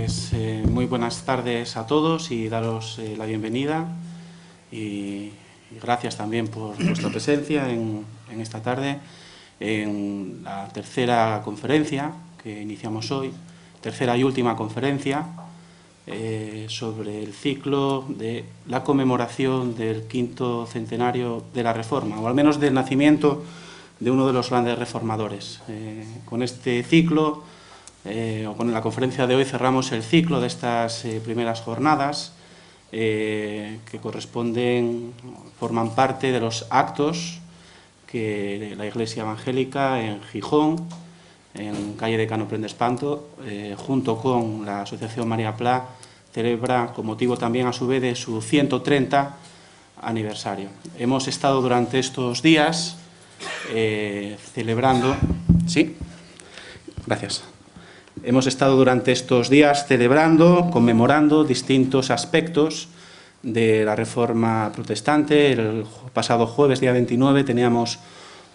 Pues muy buenas tardes a todos y daros la bienvenida y gracias también por vuestra presencia en esta tarde en la tercera conferencia que iniciamos hoy, tercera y última conferencia sobre el ciclo de la conmemoración del quinto centenario de la Reforma, o al menos del nacimiento de uno de los grandes reformadores. Con este ciclo, o con la conferencia de hoy, cerramos el ciclo de estas primeras jornadas que forman parte de los actos que la Iglesia Evangélica en Gijón, en calle Decano Prendespanto, junto con la Asociación María Pla, celebra con motivo también a su vez de su 130 aniversario. Hemos estado durante estos días celebrando... ¿Sí? Gracias. Hemos estado durante estos días celebrando, conmemorando distintos aspectos de la Reforma protestante. El pasado jueves, día 29, teníamos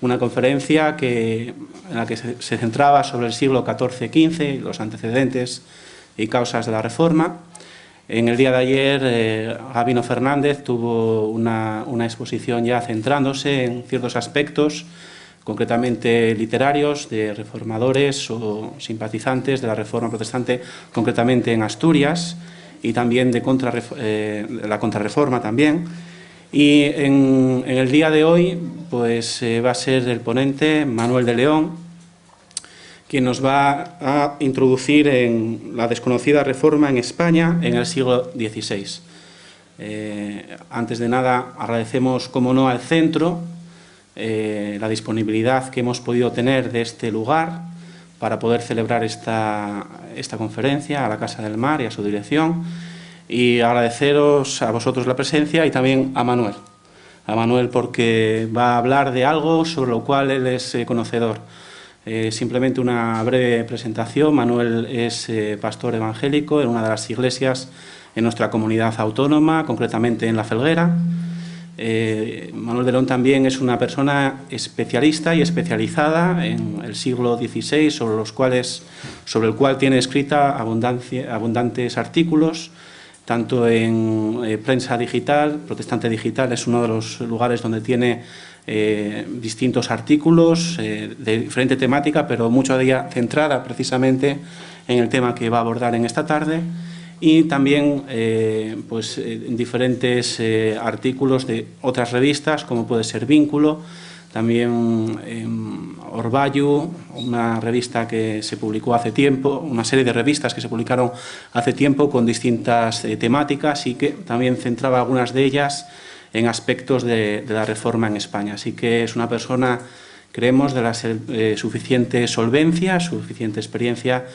una conferencia en la que se centraba sobre el siglo XIV-XV, los antecedentes y causas de la Reforma. En el día de ayer, Gabino Fernández tuvo una exposición ya centrándose en ciertos aspectos, concretamente literarios, de reformadores o simpatizantes de la Reforma protestante, concretamente en Asturias, y también de la Contrarreforma también. Y en el día de hoy pues va a ser el ponente Manuel de León, quien nos va a introducir en la desconocida Reforma en España en el siglo XVI. Antes de nada, agradecemos, como no, al centro la disponibilidad que hemos podido tener de este lugar para poder celebrar esta conferencia, a la Casa del Mar y a su dirección, y agradeceros a vosotros la presencia y también a Manuel porque va a hablar de algo sobre lo cual él es conocedor. Simplemente una breve presentación. Manuel es pastor evangélico en una de las iglesias en nuestra comunidad autónoma, concretamente en La Felguera. Manuel de León también es una persona especialista y especializada en el siglo XVI, sobre el cual tiene escrita abundantes artículos, tanto en prensa digital. Protestante Digital es uno de los lugares donde tiene distintos artículos de diferente temática, pero mucho de ella centrada precisamente en el tema que va a abordar en esta tarde, y también en diferentes artículos de otras revistas, como puede ser Vínculo, también Orvallo, una revista que se publicó hace tiempo, una serie de revistas que se publicaron hace tiempo con distintas temáticas, y que también centraba algunas de ellas en aspectos de la Reforma en España. Así que es una persona, creemos, de la suficiente solvencia, suficiente experiencia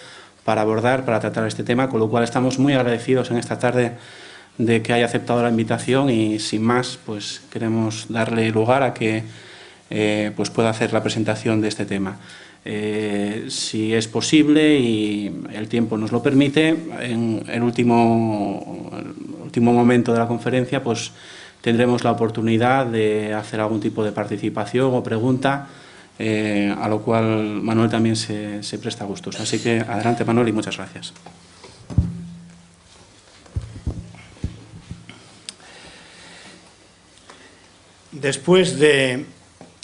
para tratar este tema, con lo cual estamos muy agradecidos en esta tarde de que haya aceptado la invitación, y sin más, pues queremos darle lugar a que pueda hacer la presentación de este tema. Si es posible y el tiempo nos lo permite, en el último momento de la conferencia, pues tendremos la oportunidad de hacer algún tipo de participación o pregunta, a lo cual Manuel también se presta gustos. Así que adelante, Manuel, y muchas gracias. Después de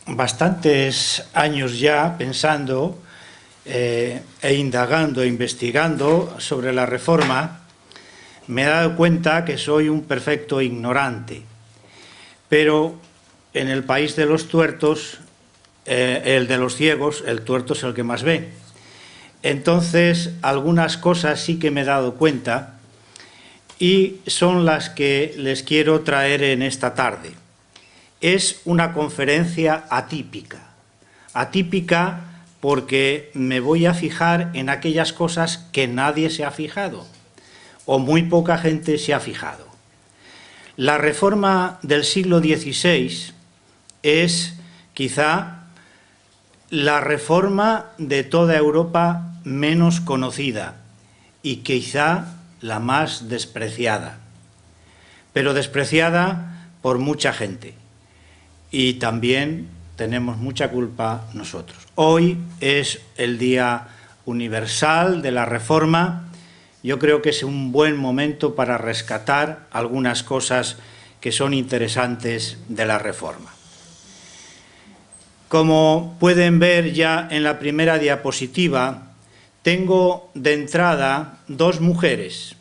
bastantes años ya pensando e indagando e investigando sobre la Reforma, me he dado cuenta que soy un perfecto ignorante. Pero en el país de los tuertos, el de los ciegos, el tuerto es el que más ve. Entonces, algunas cosas sí que me he dado cuenta, y son las que les quiero traer en esta tarde. Es una conferencia atípica. Atípica porque me voy a fijar en aquellas cosas que nadie se ha fijado, o muy poca gente se ha fijado. La Reforma del siglo XVI es quizá la reforma de toda Europa menos conocida y quizá la más despreciada, pero despreciada por mucha gente, y también tenemos mucha culpa nosotros. Hoy es el Día Universal de la Reforma, yo creo que es un buen momento para rescatar algunas cosas que son interesantes de la Reforma. Como pueden ver ya en la primera diapositiva, tengo de entrada dos mujeres.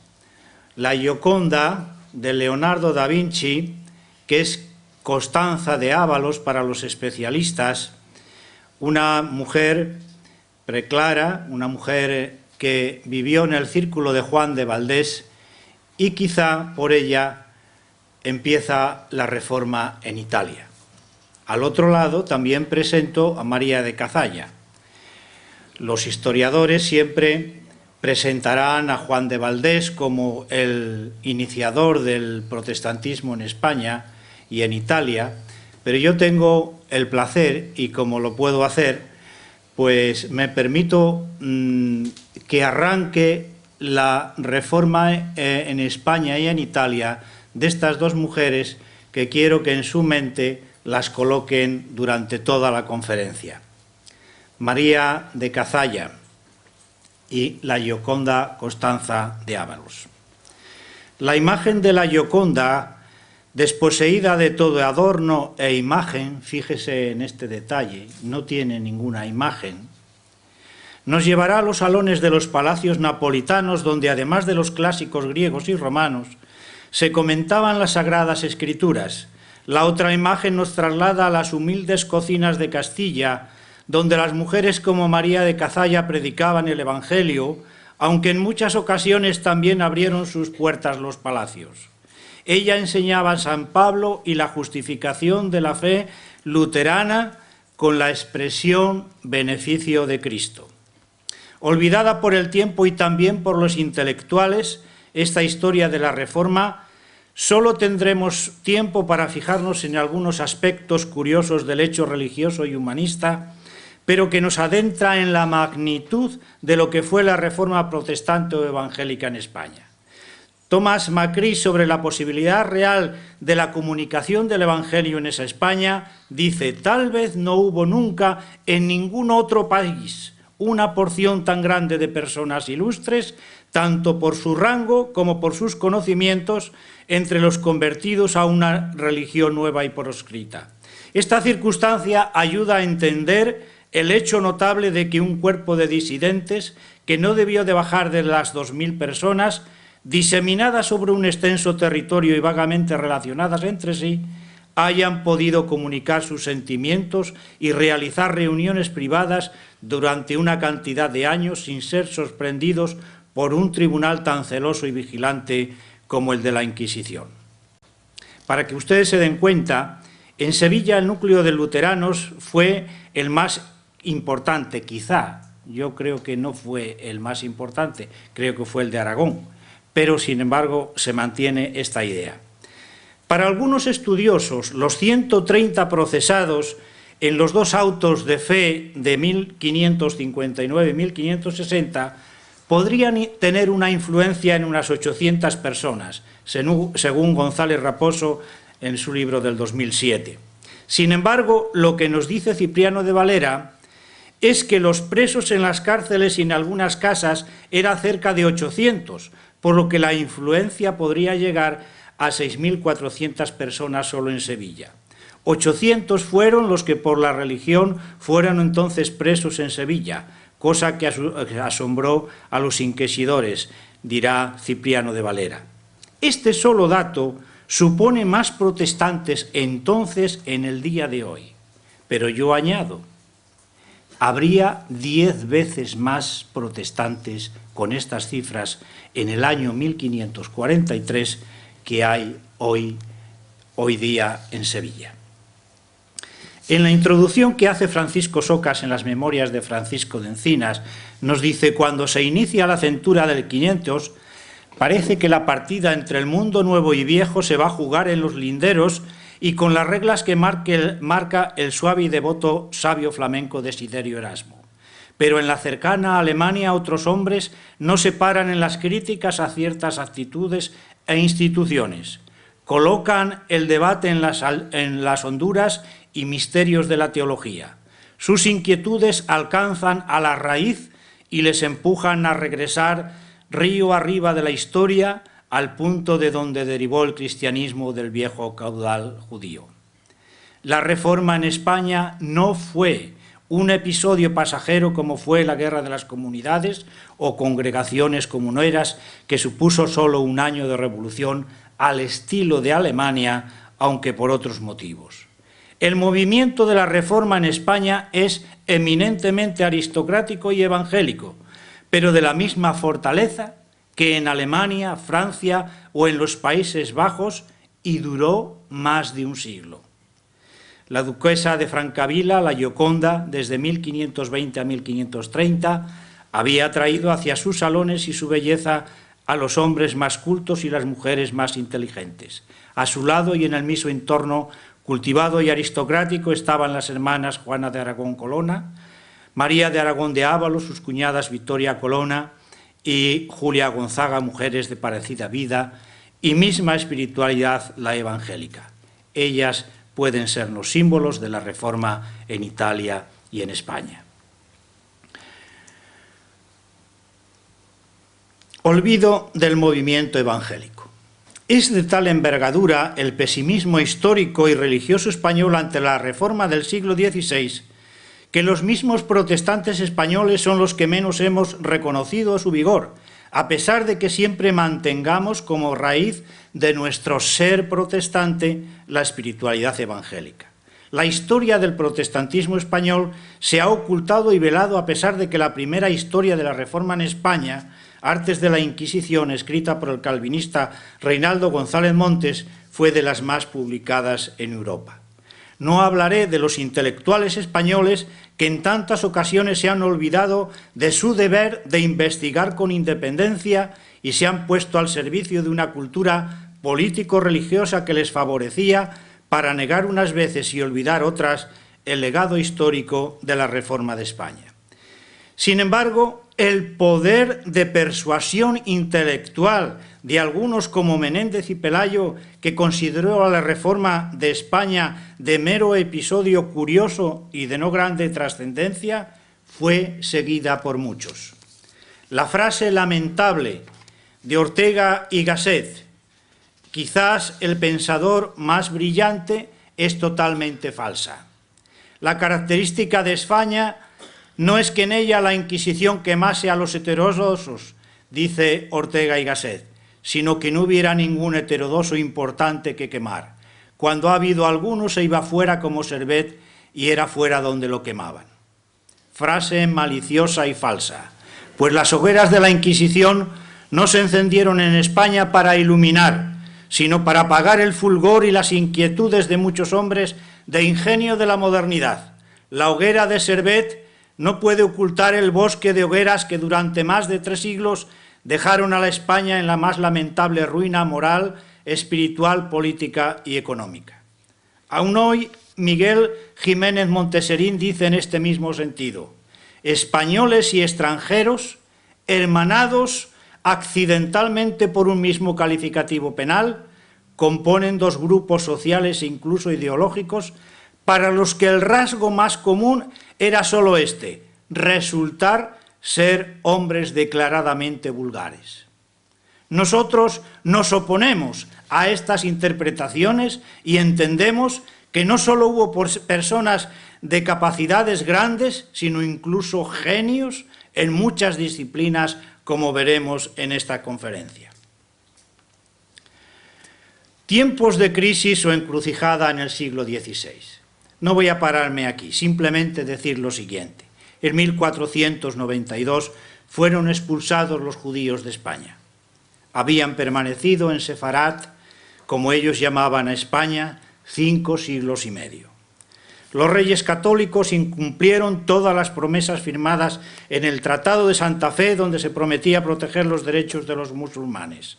La Gioconda de Leonardo da Vinci, que es Constanza de Ábalos para los especialistas, una mujer preclara, una mujer que vivió en el círculo de Juan de Valdés y quizá por ella empieza la Reforma en Italia. Al otro lado también presento a María de Cazalla. Los historiadores siempre presentarán a Juan de Valdés como el iniciador del protestantismo en España y en Italia, pero yo tengo el placer, y como lo puedo hacer, pues me permito que arranque la Reforma en España y en Italia de estas dos mujeres que quiero que en su mente las coloquen durante toda la conferencia. María de Cazalla y la Gioconda Constanza de Ábalos. La imagen de la Gioconda, desposeída de todo adorno e imagen, fíjese en este detalle, no tiene ninguna imagen, nos llevará a los salones de los palacios napolitanos, donde además de los clásicos griegos y romanos, se comentaban las Sagradas Escrituras. La otra imagen nos traslada a las humildes cocinas de Castilla, donde las mujeres como María de Cazalla predicaban el Evangelio, aunque en muchas ocasiones también abrieron sus puertas los palacios. Ella enseñaba a San Pablo y la justificación de la fe luterana con la expresión beneficio de Cristo. Olvidada por el tiempo y también por los intelectuales, esta historia de la Reforma, solo tendremos tiempo para fijarnos en algunos aspectos curiosos del hecho religioso y humanista, pero que nos adentra en la magnitud de lo que fue la Reforma protestante o evangélica en España. Tomás Macri, sobre la posibilidad real de la comunicación del Evangelio en esa España, dice: tal vez no hubo nunca en ningún otro país una porción tan grande de personas ilustres, tanto por su rango como por sus conocimientos, entre los convertidos a una religión nueva y proscrita. Esta circunstancia ayuda a entender el hecho notable de que un cuerpo de disidentes, que no debió de bajar de las 2000 personas, diseminadas sobre un extenso territorio y vagamente relacionadas entre sí, hayan podido comunicar sus sentimientos y realizar reuniones privadas durante una cantidad de años sin ser sorprendidos por un tribunal tan celoso y vigilante como el de la Inquisición. Para que ustedes se den cuenta, en Sevilla el núcleo de luteranos fue el más importante, quizá, yo creo que no fue el más importante, creo que fue el de Aragón, pero sin embargo se mantiene esta idea. Para algunos estudiosos, los 130 procesados en los dos autos de fe de 1559 y 1560 podrían tener una influencia en unas 800 personas, según González Raposo en su libro del 2007. Sin embargo, lo que nos dice Cipriano de Valera es que los presos en las cárceles y en algunas casas era cerca de 800, por lo que la influencia podría llegar a 6.400 personas solo en Sevilla. 800 fueron los que por la religión fueron entonces presos en Sevilla, cosa que asombró a los inquisidores, dirá Cipriano de Valera. Este solo dato supone más protestantes entonces en el día de hoy, pero yo añado, habría 10 veces más protestantes con estas cifras en el año 1543 que hay hoy día en Sevilla. En la introducción que hace Francisco Socas en las Memorias de Francisco de Encinas, nos dice: cuando se inicia la centura del 500, parece que la partida entre el mundo nuevo y viejo se va a jugar en los linderos y con las reglas que marca el suave y devoto sabio flamenco Desiderio Erasmo. Pero en la cercana Alemania otros hombres no se paran en las críticas a ciertas actitudes e instituciones. Colocan el debate en las honduras y misterios de la teología. Sus inquietudes alcanzan a la raíz y les empujan a regresar río arriba de la historia, al punto de donde derivó el cristianismo del viejo caudal judío. La Reforma en España no fue un episodio pasajero como fue la Guerra de las Comunidades o congregaciones comuneras, que supuso solo un año de revolución al estilo de Alemania, aunque por otros motivos. El movimiento de la Reforma en España es eminentemente aristocrático y evangélico, pero de la misma fortaleza que en Alemania, Francia o en los Países Bajos, y duró más de un siglo. La duquesa de Francavilla, la Gioconda, desde 1520 a 1530, había atraído hacia sus salones y su belleza a los hombres más cultos y las mujeres más inteligentes. A su lado y en el mismo entorno cultivado y aristocrático estaban las hermanas Juana de Aragón Colonna, María de Aragón de Ávalos, sus cuñadas Victoria Colonna y Julia Gonzaga, mujeres de parecida vida y misma espiritualidad, la evangélica. Ellas pueden ser los símbolos de la Reforma en Italia y en España. Olvido del movimiento evangélico. Es de tal envergadura el pesimismo histórico y religioso español ante la Reforma del siglo XVI que los mismos protestantes españoles son los que menos hemos reconocido su vigor, a pesar de que siempre mantengamos como raíz de nuestro ser protestante la espiritualidad evangélica. La historia del protestantismo español se ha ocultado y velado a pesar de que la primera historia de la Reforma en España, Artes de la Inquisición, escrita por el calvinista Reinaldo González Montes, fue de las más publicadas en Europa. No hablaré de los intelectuales españoles que en tantas ocasiones se han olvidado de su deber de investigar con independencia y se han puesto al servicio de una cultura político-religiosa que les favorecía para negar unas veces y olvidar otras el legado histórico de la Reforma de España. Sin embargo, el poder de persuasión intelectual de algunos como Menéndez y Pelayo, que consideró a la Reforma de España de mero episodio curioso y de no grande trascendencia, fue seguida por muchos. La frase lamentable de Ortega y Gasset, quizás el pensador más brillante, es totalmente falsa. La característica de España no es que en ella la Inquisición quemase a los heterodoxos, dice Ortega y Gasset, sino que no hubiera ningún heterodoxo importante que quemar. Cuando ha habido alguno se iba fuera como Servet y era fuera donde lo quemaban. Frase maliciosa y falsa, pues las hogueras de la Inquisición no se encendieron en España para iluminar, sino para apagar el fulgor y las inquietudes de muchos hombres de ingenio de la modernidad. La hoguera de Servet no puede ocultar el bosque de hogueras que durante más de 3 siglos dejaron a la España en la más lamentable ruina moral, espiritual, política y económica. Aún hoy, Miguel Jiménez Monteserín dice en este mismo sentido: españoles y extranjeros, hermanados accidentalmente por un mismo calificativo penal, componen 2 grupos sociales e incluso ideológicos para los que el rasgo más común era solo este: resultar ser hombres declaradamente vulgares. Nosotros nos oponemos a estas interpretaciones y entendemos que no solo hubo personas de capacidades grandes, sino incluso genios en muchas disciplinas, como veremos en esta conferencia. Tiempos de crisis o encrucijada en el siglo XVI. No voy a pararme aquí, simplemente decir lo siguiente. En 1492 fueron expulsados los judíos de España. Habían permanecido en Sefarat, como ellos llamaban a España, 5 siglos y medio. Los reyes católicos incumplieron todas las promesas firmadas en el Tratado de Santa Fe, donde se prometía proteger los derechos de los musulmanes.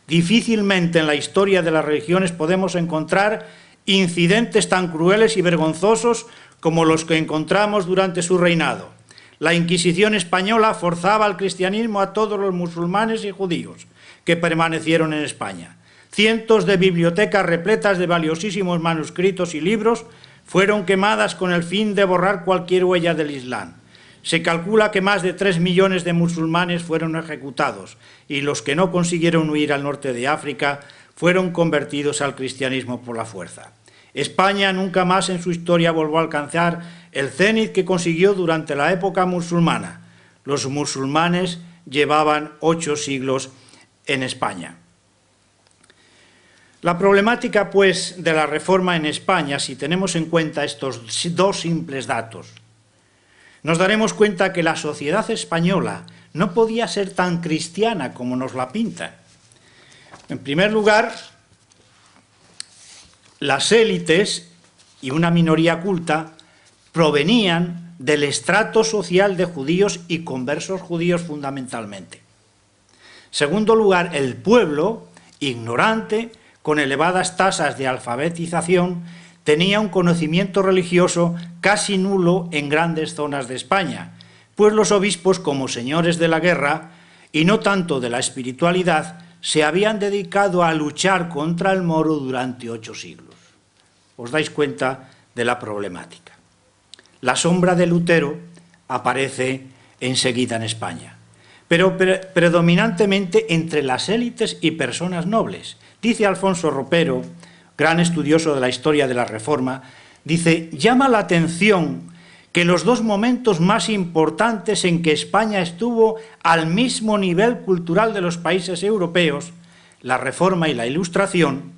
Difícilmente en la historia de las religiones podemos encontrar incidentes tan crueles y vergonzosos como los que encontramos durante su reinado. La Inquisición española forzaba al cristianismo a todos los musulmanes y judíos que permanecieron en España. Cientos de bibliotecas repletas de valiosísimos manuscritos y libros fueron quemadas con el fin de borrar cualquier huella del Islam. Se calcula que más de 3 millones de musulmanes fueron ejecutados y los que no consiguieron huir al norte de África fueron convertidos al cristianismo por la fuerza. España nunca más en su historia volvió a alcanzar el cénit que consiguió durante la época musulmana. Los musulmanes llevaban 8 siglos en España. La problemática, pues, de la reforma en España, si tenemos en cuenta estos 2 simples datos, nos daremos cuenta que la sociedad española no podía ser tan cristiana como nos la pintan. En primer lugar, las élites y una minoría culta provenían del estrato social de judíos y conversos judíos fundamentalmente. En segundo lugar, el pueblo, ignorante, con elevadas tasas de alfabetización, tenía un conocimiento religioso casi nulo en grandes zonas de España, pues los obispos, como señores de la guerra, y no tanto de la espiritualidad, se habían dedicado a luchar contra el moro durante 8 siglos. Os dais cuenta de la problemática. La sombra de Lutero aparece enseguida en España, pero predominantemente entre las élites y personas nobles. Dice Alfonso Ropero, gran estudioso de la historia de la Reforma, dice: llama la atención que los 2 momentos más importantes en que España estuvo al mismo nivel cultural de los países europeos, la Reforma y la Ilustración,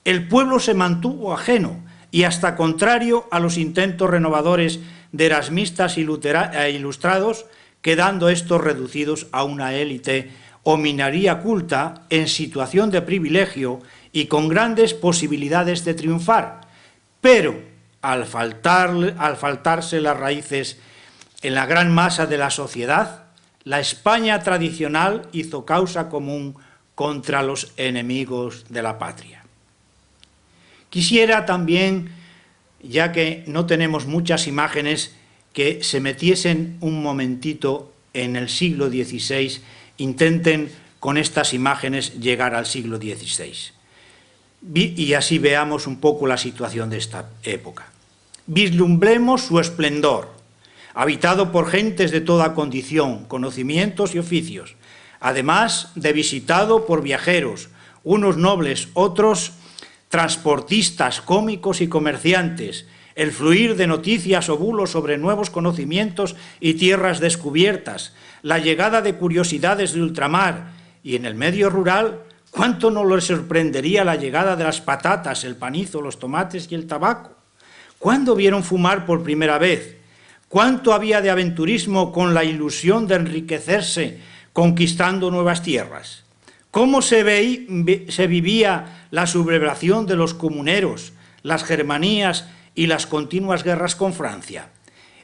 el pueblo se mantuvo ajeno y hasta contrario a los intentos renovadores de erasmistas e ilustrados, quedando estos reducidos a una élite o minoría culta en situación de privilegio y con grandes posibilidades de triunfar, pero al faltarse las raíces en la gran masa de la sociedad, la España tradicional hizo causa común contra los enemigos de la patria. Quisiera también, ya que no tenemos muchas imágenes, que se metiesen un momentito en el siglo XVI, intenten con estas imágenes llegar al siglo XVI. Y así veamos un poco la situación de esta época. Vislumbremos su esplendor, habitado por gentes de toda condición, conocimientos y oficios, además de visitado por viajeros, unos nobles, otros transportistas, cómicos y comerciantes, el fluir de noticias o bulos sobre nuevos conocimientos y tierras descubiertas, la llegada de curiosidades de ultramar, y en el medio rural, ¿cuánto no les sorprendería la llegada de las patatas, el panizo, los tomates y el tabaco? ¿Cuándo vieron fumar por primera vez? ¿Cuánto había de aventurismo con la ilusión de enriquecerse conquistando nuevas tierras? ¿Cómo se vivía la sublevación de los comuneros, las germanías y las continuas guerras con Francia?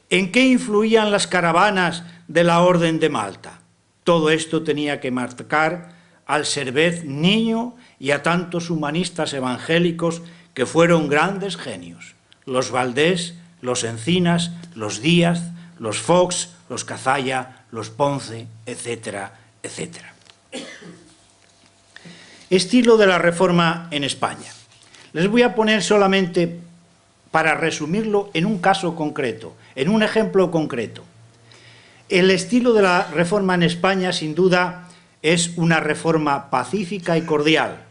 ¿En qué influían las caravanas de la Orden de Malta? Todo esto tenía que marcar al Servet niño y a tantos humanistas evangélicos que fueron grandes genios: los Valdés, los Encinas, los Díaz, los Fox, los Cazalla, los Ponce, etcétera, etcétera. Estilo de la Reforma en España. Les voy a poner solamente, para resumirlo, en un caso concreto, en un ejemplo concreto. El estilo de la Reforma en España, sin duda, es una reforma pacífica y cordial.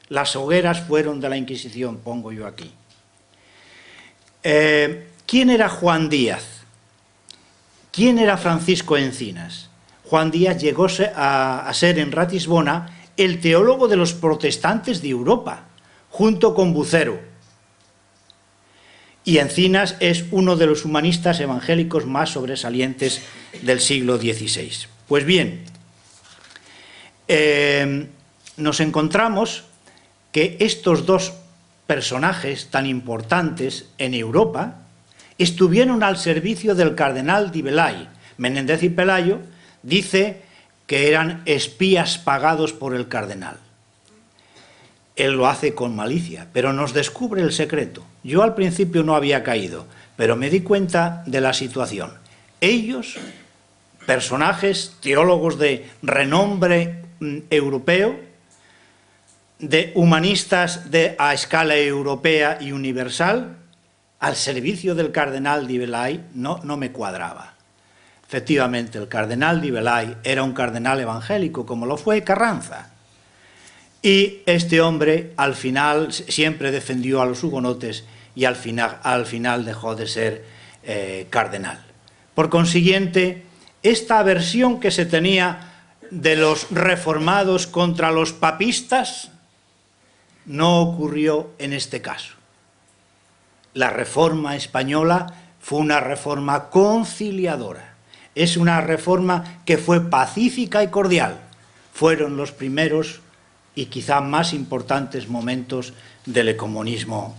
Las hogueras fueron de la Inquisición, pongo yo aquí. ¿Quién era Juan Díaz? ¿Quién era Francisco Encinas? Juan Díaz llegó a ser en Ratisbona el teólogo de los protestantes de Europa, junto con Bucero. Y Encinas es uno de los humanistas evangélicos más sobresalientes del siglo XVI. Pues bien, nos encontramos que estos 2 personajes tan importantes en Europa estuvieron al servicio del cardenal Di Velay. Menéndez y Pelayo dice que eran espías pagados por el cardenal. Él lo hace con malicia, pero nos descubre el secreto. Yo al principio no había caído, pero me di cuenta de la situación. Ellos, personajes, teólogos de renombre europeo, de humanistas a escala europea y universal, al servicio del cardenal Di Velay, no me cuadraba. Efectivamente, el cardenal Di Velay era un cardenal evangélico, como lo fue Carranza. Y este hombre, al final, siempre defendió a los hugonotes y al final dejó de ser cardenal. Por consiguiente, esta aversión que se tenía de los reformados contra los papistas no ocurrió en este caso. La Reforma española fue una reforma conciliadora. Es una reforma que fue pacífica y cordial. Fueron los primeros y quizá más importantes momentos del ecumenismo,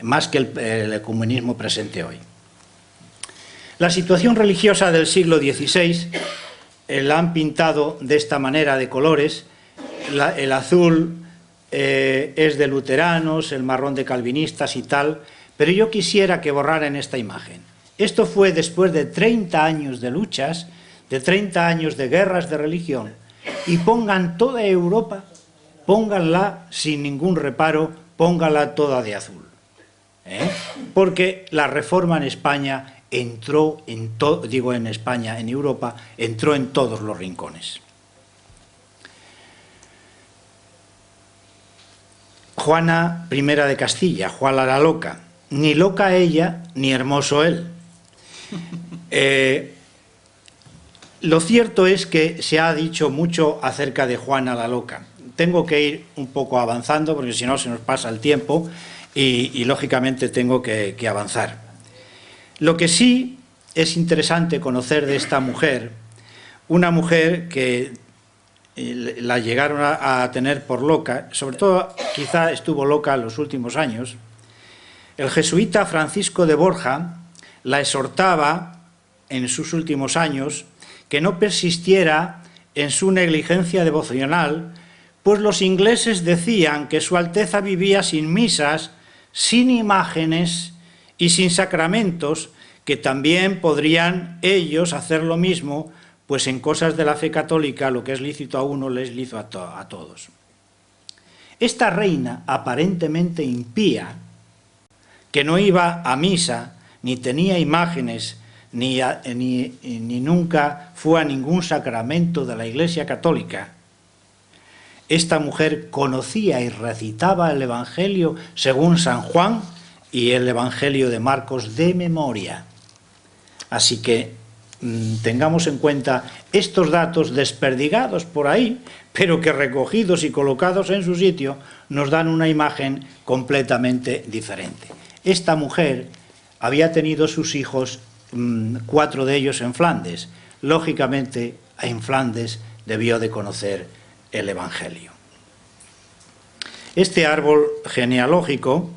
más que el ecumenismo presente hoy. La situación religiosa del siglo XVI la han pintado de esta manera de colores. El azul es de luteranos, el marrón de calvinistas y tal, pero yo quisiera que borraran esta imagen. Esto fue después de 30 años de luchas, de 30 años de guerras de religión, y pongan toda Europa, pónganla sin ningún reparo, pónganla toda de azul. Porque la reforma en España entró en Europa, entró en todos los rincones. Juana I de Castilla, Juana la loca, ni loca ella, ni hermoso él. Lo cierto es que se ha dicho mucho acerca de Juana la loca. Tengo que ir un poco avanzando porque si no se nos pasa el tiempo y lógicamente tengo que avanzar. Lo que sí es interesante conocer de esta mujer, una mujer que la llegaron a tener por loca, sobre todo quizá estuvo loca en los últimos años. El jesuita Francisco de Borja la exhortaba en sus últimos años que no persistiera en su negligencia devocional, pues los ingleses decían que Su Alteza vivía sin misas, sin imágenes y sin sacramentos, que también podrían ellos hacer lo mismo, pues en cosas de la fe católica lo que es lícito a uno le es lícito a todos. Esta reina aparentemente impía, que no iba a misa, ni tenía imágenes, ni nunca fue a ningún sacramento de la Iglesia Católica, esta mujer conocía y recitaba el Evangelio según San Juan y el Evangelio de Marcos de memoria. Así que tengamos en cuenta estos datos desperdigados por ahí, pero que recogidos y colocados en su sitio nos dan una imagen completamente diferente. Esta mujer había tenido sus hijos, 4 de ellos en Flandes. Lógicamente, en Flandes debió de conocer el Evangelio. Este árbol genealógico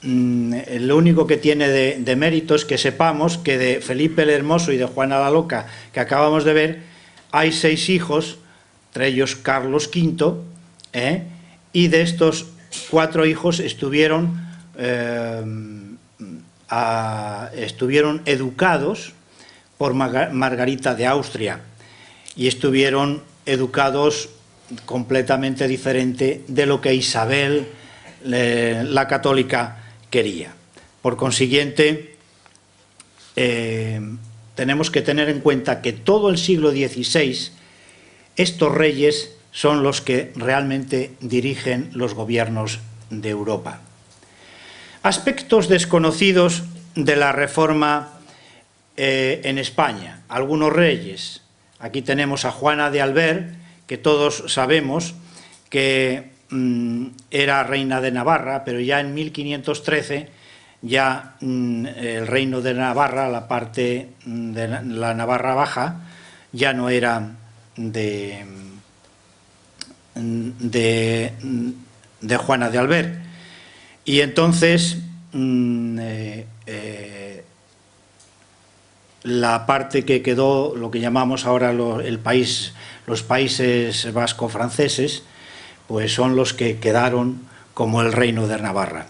lo único que tiene de mérito es que sepamos que de Felipe el Hermoso y de Juana la Loca, que acabamos de ver, hay 6 hijos, entre ellos Carlos V, y de estos 4 hijos estuvieron educados por Margarita de Austria y estuvieron educados completamente diferente de lo que Isabel la católica quería. Por consiguiente, tenemos que tener en cuenta que todo el siglo XVI estos reyes son los que realmente dirigen los gobiernos de Europa. Aspectos desconocidos de la Reforma en España. Algunos reyes. Aquí tenemos a Juana de Albert, que todos sabemos que era reina de Navarra, pero ya en 1513 ya el reino de Navarra, la parte de la Navarra Baja, ya no era de Juana de Albert. Y entonces la parte que quedó, lo que llamamos ahora los países vasco-franceses, pues son los que quedaron como el reino de Navarra.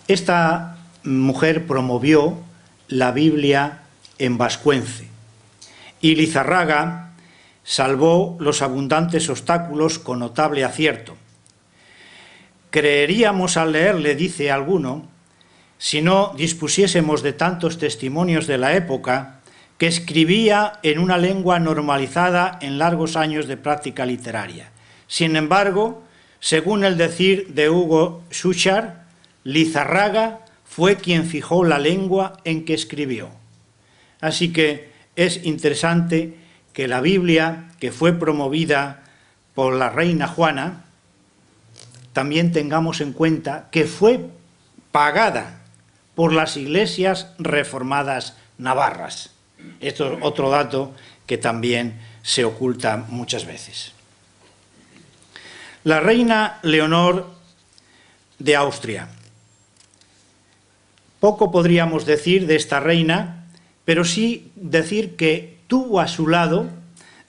Esta mujer promovió la Biblia en vascuence y Lizarraga salvó los abundantes obstáculos con notable acierto. creeríamos al leerle, dice alguno, si no dispusiésemos de tantos testimonios de la época, que escribía en una lengua normalizada en largos años de práctica literaria. Sin embargo, según el decir de Hugo Schuchar, Lizarraga fue quien fijó la lengua en que escribió. Así que es interesante que la Biblia, que fue promovida por la reina Juana, también tengamos en cuenta que fue pagada por las iglesias reformadas navarras. Esto es otro dato que también se oculta muchas veces. La reina Leonor de Austria. Poco podríamos decir de esta reina, pero sí decir que tuvo a su lado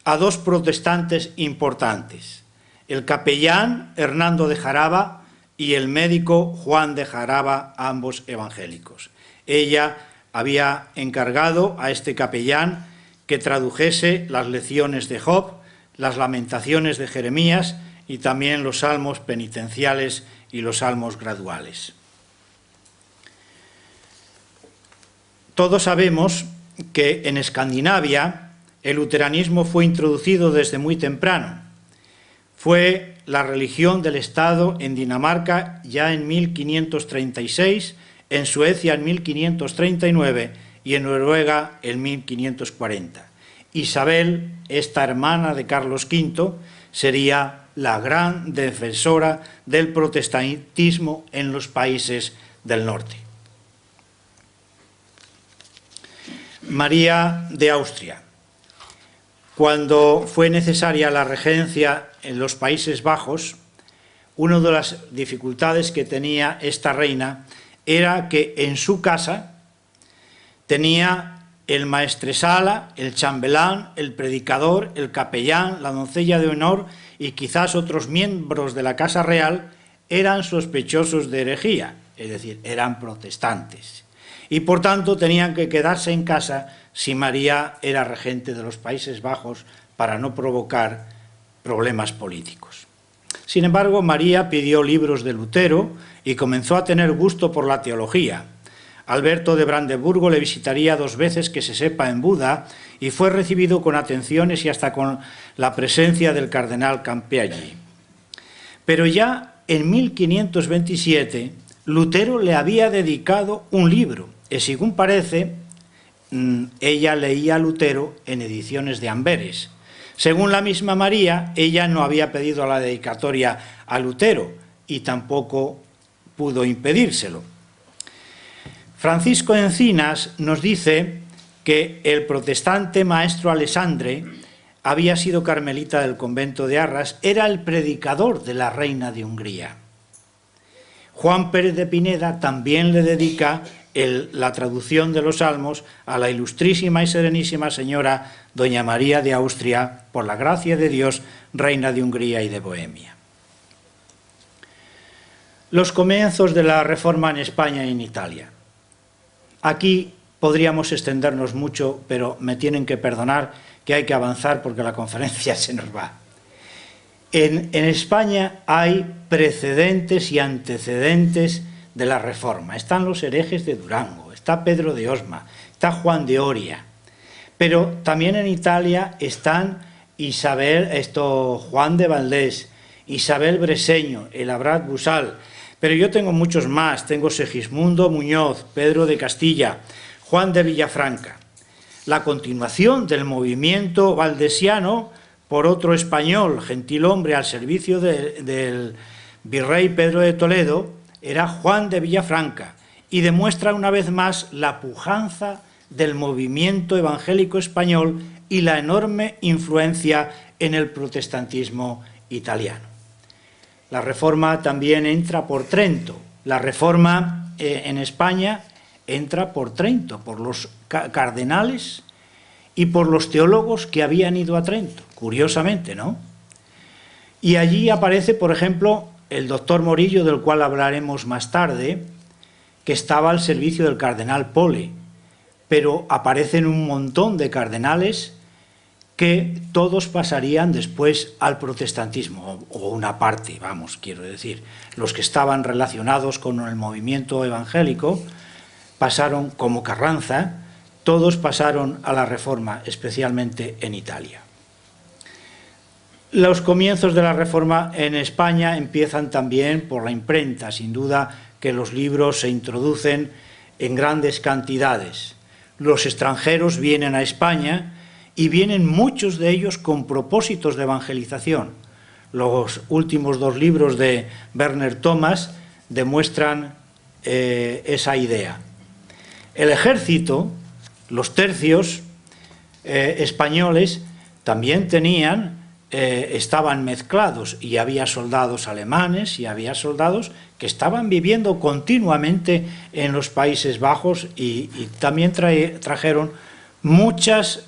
a dos protestantes importantes, el capellán Hernando de Jaraba y el médico Juan de Jaraba, ambos evangélicos. Ella había encargado a este capellán que tradujese las lecciones de Job, las lamentaciones de Jeremías y también los salmos penitenciales y los salmos graduales. Todos sabemos que en Escandinavia el luteranismo fue introducido desde muy temprano. Fue la religión del Estado en Dinamarca ya en 1536, en Suecia en 1539 y en Noruega en 1540. Isabel, esta hermana de Carlos V, sería la gran defensora del protestantismo en los países del norte. María de Austria. Cuando fue necesaria la regencia en los Países Bajos, una de las dificultades que tenía esta reina era que en su casa tenía el maestresala, el chambelán, el predicador, el capellán, la doncella de honor y quizás otros miembros de la Casa Real eran sospechosos de herejía, es decir, eran protestantes. Y por tanto tenían que quedarse en casa si María era regente de los Países Bajos para no provocar problemas políticos. Sin embargo, María pidió libros de Lutero y comenzó a tener gusto por la teología. Alberto de Brandeburgo le visitaría 2 veces que se sepa en Buda y fue recibido con atenciones y hasta con la presencia del cardenal Campeaggi. Pero ya en 1527 Lutero le había dedicado un libro y según parece ella leía a Lutero en ediciones de Amberes. Según la misma María, ella no había pedido la dedicatoria a Lutero y tampoco pudo impedírselo. Francisco Encinas nos dice que el protestante maestro Alessandre había sido carmelita del convento de Arras, era el predicador de la reina de Hungría. Juan Pérez de Pineda también le dedica la traducción de los salmos a la ilustrísima y serenísima señora doña María de Austria, por la gracia de Dios, reina de Hungría y de Bohemia. Los comienzos de la Reforma en España y en Italia. Aquí podríamos extendernos mucho, pero me tienen que perdonar que hay que avanzar porque la conferencia se nos va. En España hay precedentes y antecedentes de la Reforma. Están los herejes de Durango, está Pedro de Osma, está Juan de Oria, pero también en Italia están Juan de Valdés, Isabel Breseño, el Abad Busal, pero yo tengo muchos más, tengo Segismundo Muñoz, Pedro de Castilla, Juan de Villafranca. La continuación del movimiento valdesiano por otro español, gentilhombre al servicio del virrey Pedro de Toledo, era Juan de Villafranca, y demuestra una vez más la pujanza del movimiento evangélico español y la enorme influencia en el protestantismo italiano. La Reforma también entra por Trento. La Reforma en España entra por Trento, por los cardenales y por los teólogos que habían ido a Trento, curiosamente, ¿no? Y allí aparece, por ejemplo, el doctor Morillo, del cual hablaremos más tarde, que estaba al servicio del cardenal Pole, pero aparecen un montón de cardenales que todos pasarían después al protestantismo, o una parte, vamos, quiero decir, los que estaban relacionados con el movimiento evangélico pasaron, como Carranza, todos pasaron a la Reforma, especialmente en Italia. Los comienzos de la Reforma en España empiezan también por la imprenta, sin duda que los libros se introducen en grandes cantidades. Los extranjeros vienen a España y vienen muchos de ellos con propósitos de evangelización. Los últimos 2 libros de Werner Thomas demuestran esa idea. El ejército, los tercios españoles, también estaban mezclados, y había soldados alemanes y había soldados que estaban viviendo continuamente en los Países Bajos, y también trajeron muchos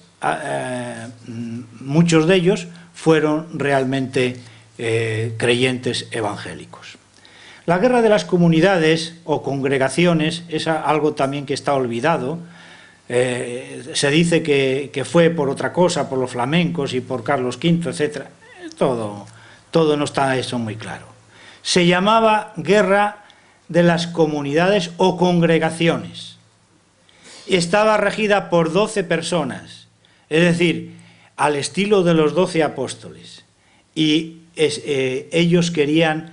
de ellos fueron realmente creyentes evangélicos. La guerra de las comunidades o congregaciones es algo también que está olvidado. Se dice que fue por otra cosa, por los flamencos y por Carlos V, etc. Todo no está eso muy claro. Se llamaba guerra de las comunidades o congregaciones. Estaba regida por 12 personas, es decir, al estilo de los 12 apóstoles. Y ellos querían,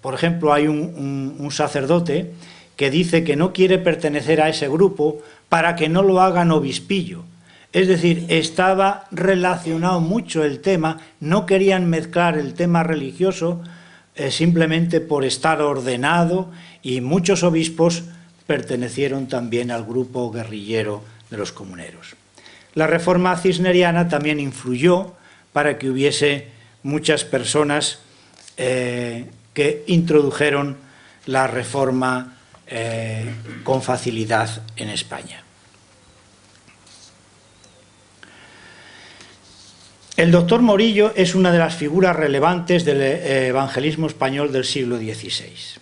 por ejemplo, hay un sacerdote que dice que no quiere pertenecer a ese grupo para que no lo hagan obispillo. Es decir, estaba relacionado mucho el tema, no querían mezclar el tema religioso simplemente por estar ordenado, y muchos obispos pertenecieron también al grupo guerrillero de los comuneros. La Reforma cisneriana también influyó para que hubiese muchas personas que introdujeron la Reforma con facilidad en España. El doctor Morillo es una de las figuras relevantes del evangelismo español del siglo XVI.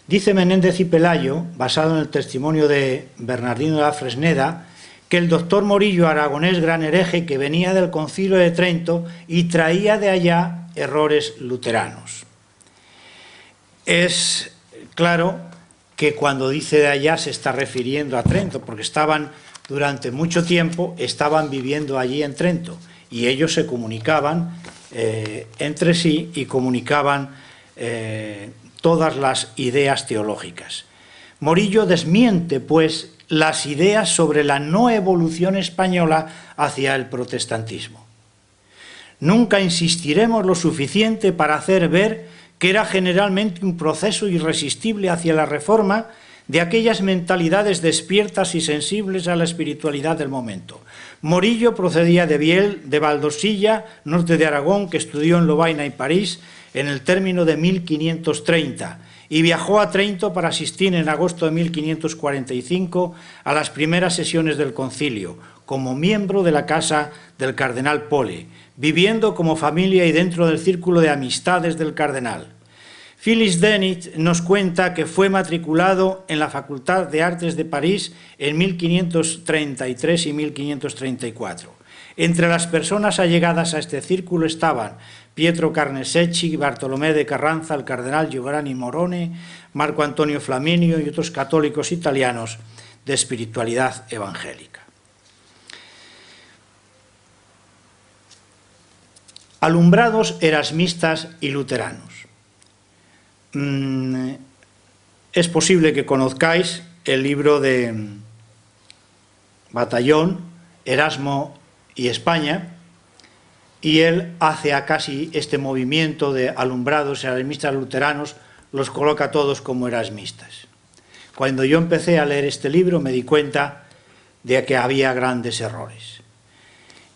Dice Menéndez y Pelayo, basado en el testimonio de Bernardino de la Fresneda, que el doctor Morillo, aragonés gran hereje, que venía del Concilio de Trento y traía de allá errores luteranos. Es claro que cuando dice de allá se está refiriendo a Trento, porque durante mucho tiempo estaban viviendo allí en Trento, y ellos se comunicaban entre sí y comunicaban todas las ideas teológicas. Morillo desmiente, pues, las ideas sobre la no evolución española hacia el protestantismo. Nunca insistiremos lo suficiente para hacer ver que era generalmente un proceso irresistible hacia la reforma de aquellas mentalidades despiertas y sensibles a la espiritualidad del momento. Morillo procedía de Biel, de Valdosilla, norte de Aragón, que estudió en Lovaina y París en el término de 1530, y viajó a Trento para asistir en agosto de 1545 a las primeras sesiones del concilio, como miembro de la casa del cardenal Pole, viviendo como familia y dentro del círculo de amistades del cardenal. Phyllis Dennett nos cuenta que fue matriculado en la Facultad de Artes de París en 1533 y 1534. Entre las personas allegadas a este círculo estaban Pietro Carnesecchi, Bartolomé de Carranza, el cardenal Giovanni Morone, Marco Antonio Flaminio y otros católicos italianos de espiritualidad evangélica. Alumbrados erasmistas y luteranos. Es posible que conozcáis el libro de Batallón, Erasmo y España, y él hace a casi este movimiento de alumbrados erasmistas luteranos, los coloca todos como erasmistas. Cuando yo empecé a leer este libro me di cuenta de que había grandes errores,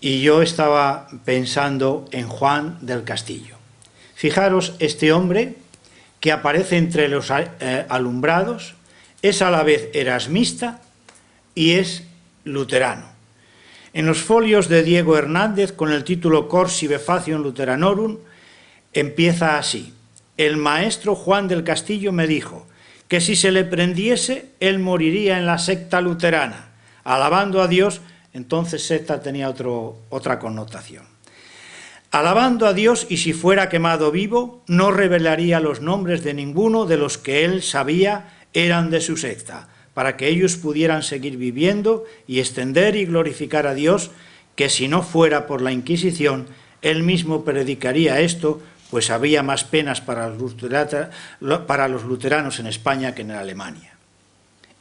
y yo estaba pensando en Juan del Castillo. Fijaros, este hombre que aparece entre los alumbrados es a la vez erasmista y es luterano. En los folios de Diego Hernández, con el título Cors sive facium Luteranorum, empieza así: el maestro Juan del Castillo me dijo que si se le prendiese, él moriría en la secta luterana, alabando a Dios Entonces secta tenía otra connotación. Alabando a Dios, y si fuera quemado vivo, no revelaría los nombres de ninguno de los que él sabía eran de su secta, para que ellos pudieran seguir viviendo y extender y glorificar a Dios, que si no fuera por la Inquisición, él mismo predicaría esto, pues había más penas para los luteranos en España que en Alemania.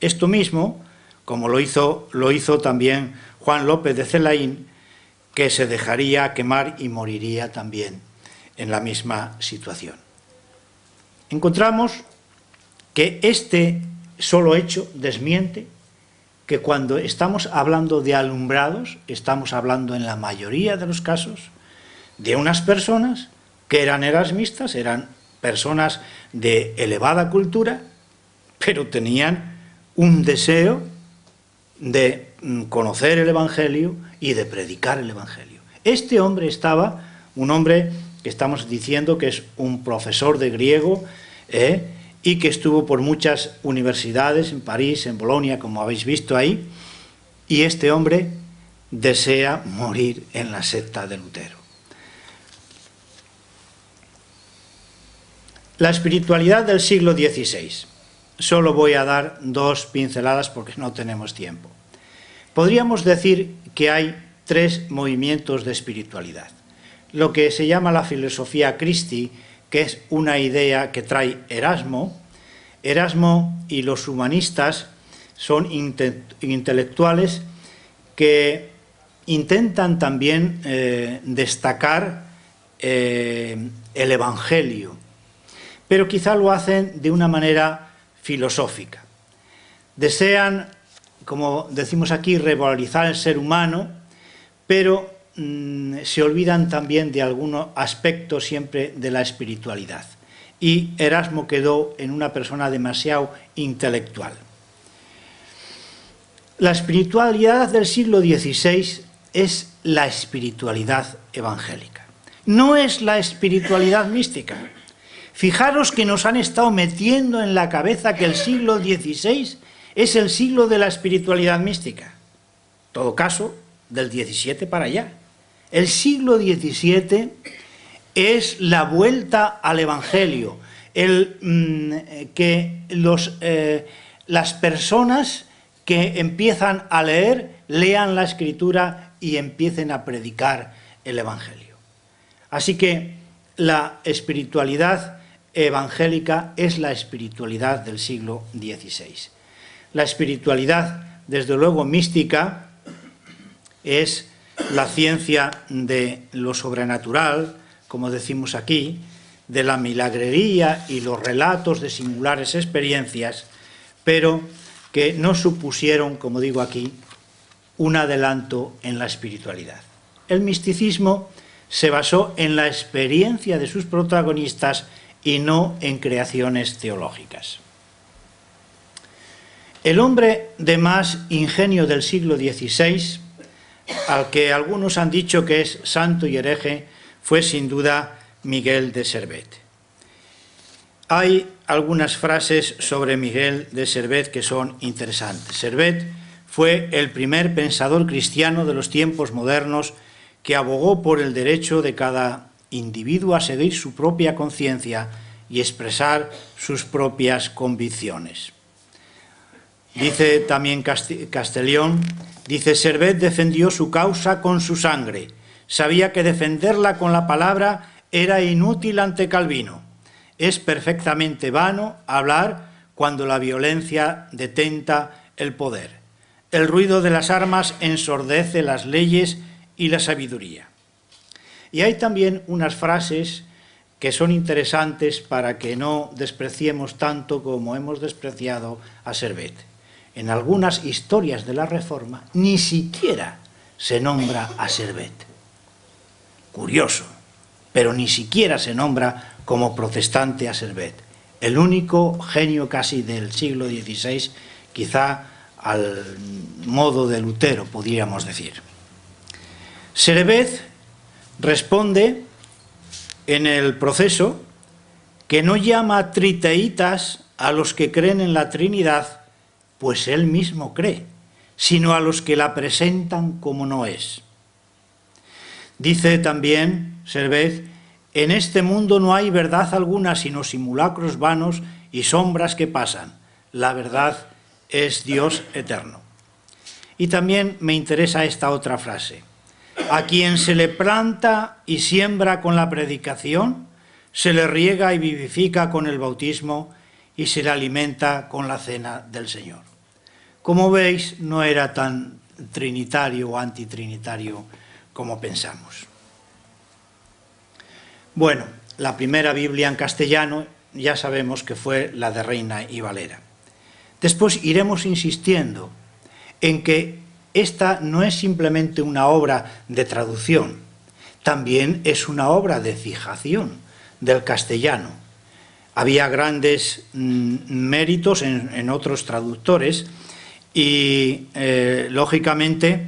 Esto mismo, como lo hizo también Juan López de Celaín, que se dejaría quemar y moriría también en la misma situación. Encontramos que este solo hecho desmiente que cuando estamos hablando de alumbrados, estamos hablando en la mayoría de los casos de unas personas que eran erasmistas, eran personas de elevada cultura, pero tenían un deseo de conocer el Evangelio y de predicar el Evangelio. Este hombre un hombre que estamos diciendo que es un profesor de griego, y que estuvo por muchas universidades, en París, en Bolonia, como habéis visto ahí, y este hombre desea morir en la secta de Lutero. La espiritualidad del siglo XVI. Solo voy a dar 2 pinceladas porque no tenemos tiempo. Podríamos decir que hay 3 movimientos de espiritualidad. Lo que se llama la filosofía Christi, que es una idea que trae Erasmo. Erasmo y los humanistas son intelectuales que intentan también destacar el Evangelio, pero quizá lo hacen de una manera filosófica. Desean, como decimos aquí, revalorizar el ser humano, pero se olvidan también de algunos aspectos siempre de la espiritualidad. Y Erasmo quedó en una persona demasiado intelectual. La espiritualidad del siglo XVI es la espiritualidad evangélica. No es la espiritualidad mística. Fijaros que nos han estado metiendo en la cabeza que el siglo XVI es el siglo de la espiritualidad mística. En todo caso, del XVII para allá. El siglo XVII es la vuelta al Evangelio, que las personas que empiezan a leer, lean la Escritura y empiecen a predicar el Evangelio. Así que la espiritualidad evangélica es la espiritualidad del siglo XVI. La espiritualidad, desde luego mística, es la ciencia de lo sobrenatural, como decimos aquí, de la milagrería y los relatos de singulares experiencias, pero que no supusieron, como digo aquí, un adelanto en la espiritualidad. El misticismo se basó en la experiencia de sus protagonistas y no en creaciones teológicas. El hombre de más ingenio del siglo XVI, al que algunos han dicho que es santo y hereje, fue sin duda Miguel de Servet. Hay algunas frases sobre Miguel de Servet que son interesantes. Servet fue el primer pensador cristiano de los tiempos modernos que abogó por el derecho de cada individuo a seguir su propia conciencia y expresar sus propias convicciones. Dice también Castellón, dice: Servet defendió su causa con su sangre. Sabía que defenderla con la palabra era inútil ante Calvino. Es perfectamente vano hablar cuando la violencia detenta el poder. El ruido de las armas ensordece las leyes y la sabiduría. Y hay también unas frases que son interesantes para que no despreciemos tanto como hemos despreciado a Servet. En algunas historias de la Reforma ni siquiera se nombra a Servet. Curioso, pero ni siquiera se nombra como protestante a Servet. El único genio casi del siglo XVI, quizá al modo de Lutero, podríamos decir. Servet responde en el proceso que no llama triteitas a los que creen en la Trinidad, pues él mismo cree, sino a los que la presentan como no es. Dice también Servet: en este mundo no hay verdad alguna, sino simulacros vanos y sombras que pasan. La verdad es Dios eterno. Y también me interesa esta otra frase: a quien se le planta y siembra con la predicación, se le riega y vivifica con el bautismo y se le alimenta con la cena del Señor. Como veis, no era tan trinitario o antitrinitario como pensamos. Bueno, la primera Biblia en castellano ya sabemos que fue la de Reina y Valera. Después iremos insistiendo en que esta no es simplemente una obra de traducción, también es una obra de fijación del castellano. Había grandes méritos en otros traductores y, lógicamente,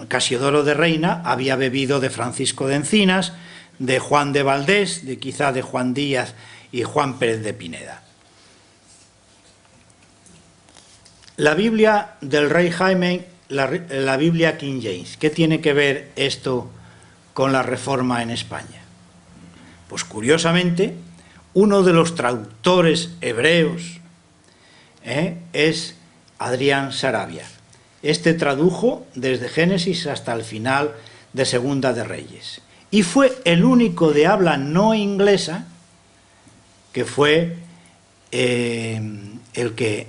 Casiodoro de Reina había bebido de Francisco de Encinas, de Juan de Valdés, quizá de Juan Díaz y Juan Pérez de Pineda. La Biblia del rey Jaime, la Biblia King James, ¿qué tiene que ver esto con la Reforma en España? Pues curiosamente, uno de los traductores hebreos es Adrián Sarabia. Este tradujo desde Génesis hasta el final de Segunda de Reyes. Y fue el único de habla no inglesa que fue el que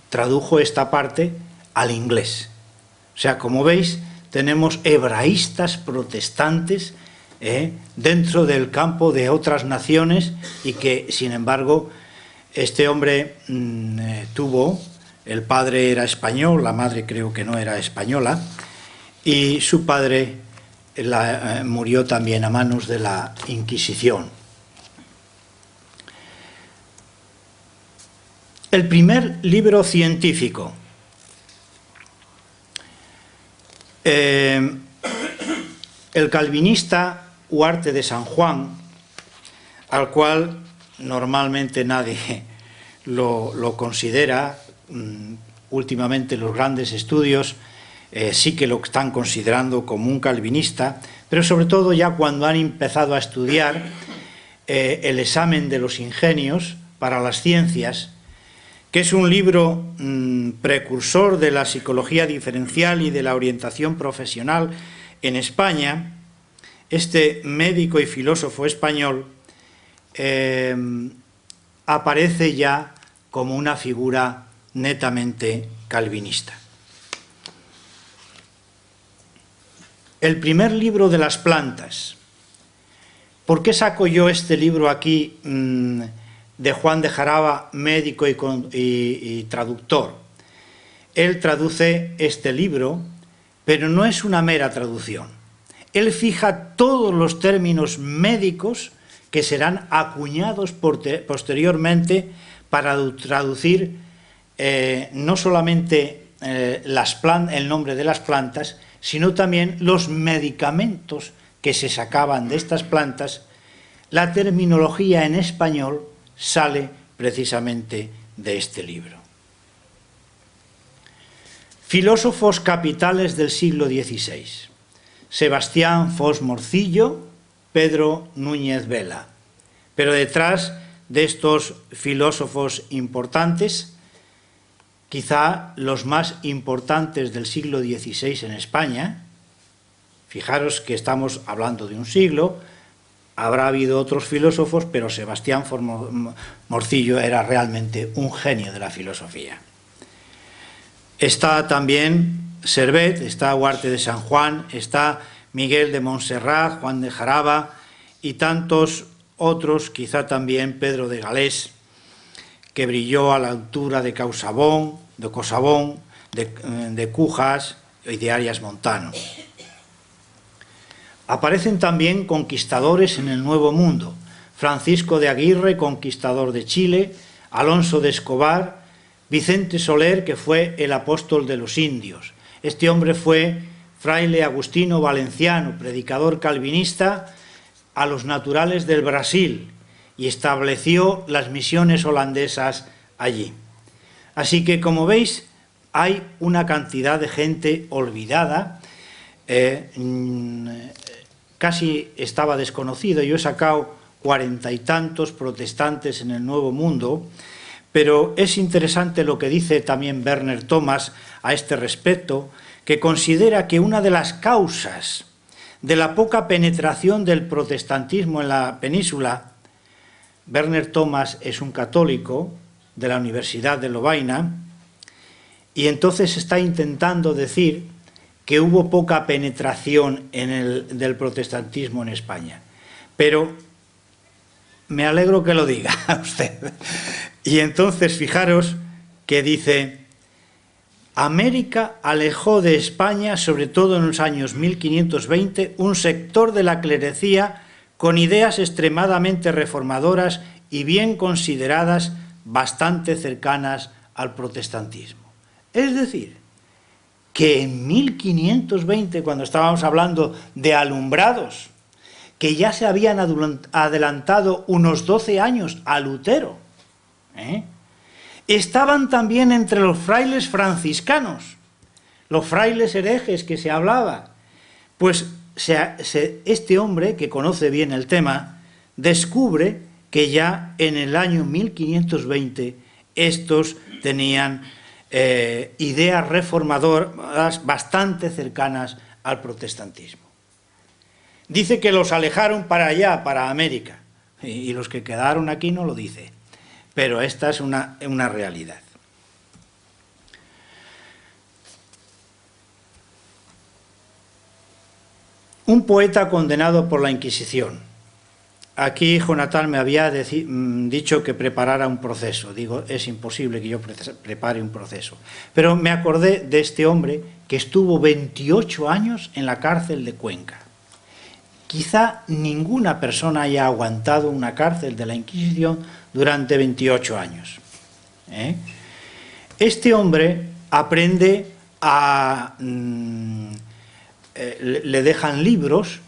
tradujo esta parte al inglés. O sea, como veis, tenemos hebraístas protestantes dentro del campo de otras naciones y que, sin embargo, este hombre tuvo, el padre era español, la madre creo que no era española, y su padre murió también a manos de la Inquisición. El primer libro científico. El calvinista Huarte de San Juan, al cual normalmente nadie lo considera, últimamente los grandes estudios sí que lo están considerando como un calvinista, pero sobre todo ya cuando han empezado a estudiar el examen de los ingenios para las ciencias, que es un libro precursor de la psicología diferencial y de la orientación profesional en España. Este médico y filósofo español aparece ya como una figura netamente calvinista. El primer libro de las plantas. ¿Por qué saco yo este libro aquí de Juan de Jaraba, médico y traductor? Él traduce este libro, pero no es una mera traducción. Él fija todos los términos médicos que serán acuñados posteriormente para traducir no solamente el nombre de las plantas, sino también los medicamentos que se sacaban de estas plantas. La terminología en español sale precisamente de este libro. Filósofos capitales del siglo XVI. Sebastián Fos Morcillo, Pedro Núñez Vela. Pero detrás de estos filósofos importantes, quizá los más importantes del siglo XVI en España, fijaros que estamos hablando de un siglo, habrá habido otros filósofos, pero Sebastián Fos Morcillo era realmente un genio de la filosofía. Está también Servet, está Huarte de San Juan, está Miguel de Montserrat, Juan de Jaraba y tantos otros, quizá también Pedro de Galés, que brilló a la altura de Causabón, de Cujas y de Arias Montano. Aparecen también conquistadores en el Nuevo Mundo: Francisco de Aguirre, conquistador de Chile, Alonso de Escobar, Vicente Soler, que fue el apóstol de los indios. Este hombre fue fraile agustino valenciano, predicador calvinista a los naturales del Brasil, y estableció las misiones holandesas allí. Así que, como veis, hay una cantidad de gente olvidada, casi estaba desconocido. Yo he sacado 40 y tantos protestantes en el Nuevo Mundo, pero es interesante lo que dice también Werner Thomas a este respecto, que considera que una de las causas de la poca penetración del protestantismo en la península, Werner Thomas es un católico de la Universidad de Lovaina, y entonces está intentando decir que hubo poca penetración del protestantismo en España. Pero me alegro que lo diga usted. Y entonces fijaros que dice: América alejó de España, sobre todo en los años 1520, un sector de la clerecía con ideas extremadamente reformadoras y bien consideradas, bastante cercanas al protestantismo. Es decir, que en 1520, cuando estábamos hablando de alumbrados, que ya se habían adelantado unos 12 años a Lutero, estaban también entre los frailes franciscanos, los frailes herejes que se hablaba. Pues este hombre, que conoce bien el tema, descubre que ya en el año 1520 estos tenían ideas reformadoras bastante cercanas al protestantismo. Dice que los alejaron para allá, para América, y los que quedaron aquí no lo dice, pero esta es una realidad. Un poeta condenado por la Inquisición. Aquí Jonathan me había dicho que preparara un proceso. Digo, es imposible que yo prepare un proceso. Pero me acordé de este hombre que estuvo 28 años en la cárcel de Cuenca. Quizá ninguna persona haya aguantado una cárcel de la Inquisición durante 28 años. Este hombre aprende a... le dejan libros,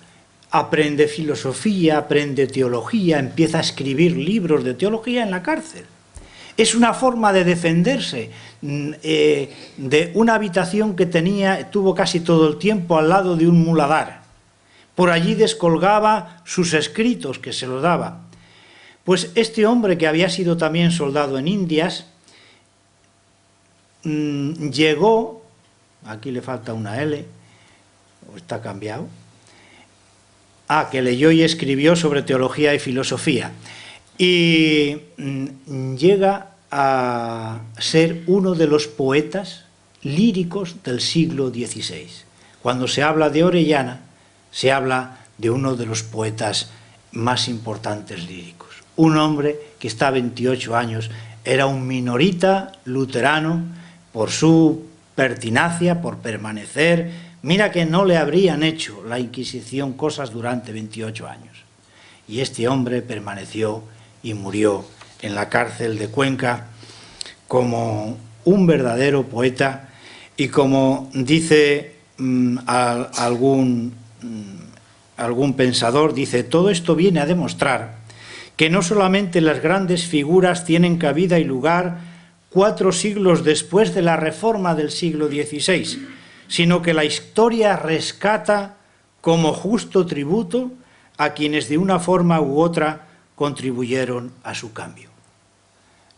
aprende filosofía, aprende teología, empieza a escribir libros de teología en la cárcel. Es una forma de defenderse de una habitación que tuvo casi todo el tiempo al lado de un muladar. Por allí descolgaba sus escritos que se los daba. Pues este hombre, que había sido también soldado en Indias, llegó, aquí le falta una L, o está cambiado, que leyó y escribió sobre teología y filosofía, y llega a ser uno de los poetas líricos del siglo XVI. Cuando se habla de Orellana, se habla de uno de los poetas más importantes líricos. Un hombre que está 28 años, era un minorita luterano, por su pertinacia, por permanecer. Mira que no le habrían hecho la Inquisición cosas durante 28 años. Y este hombre permaneció y murió en la cárcel de Cuenca como un verdadero poeta, y como dice algún pensador, dice: todo esto viene a demostrar que no solamente las grandes figuras tienen cabida y lugar 4 siglos después de la Reforma del siglo XVI, sino que la historia rescata como justo tributo a quienes de una forma u otra contribuyeron a su cambio.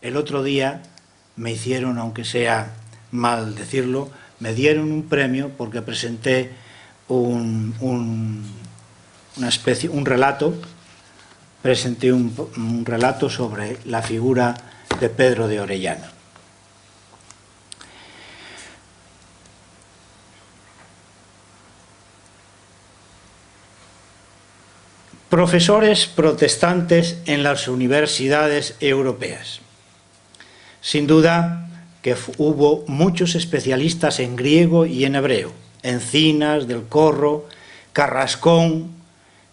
El otro día me hicieron, aunque sea mal decirlo, me dieron un premio porque presenté un relato sobre la figura de Pedro de Orellana. Profesores protestantes en las universidades europeas. Sin duda que hubo muchos especialistas en griego y en hebreo: Encinas, Del Corro, Carrascón,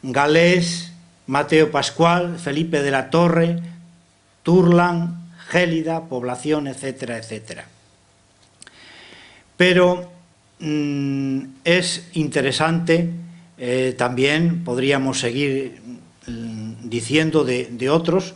Galés, Mateo Pascual, Felipe de la Torre, Turlan, Gélida, Población, etcétera, etcétera. Pero es interesante, también podríamos seguir diciendo de otros,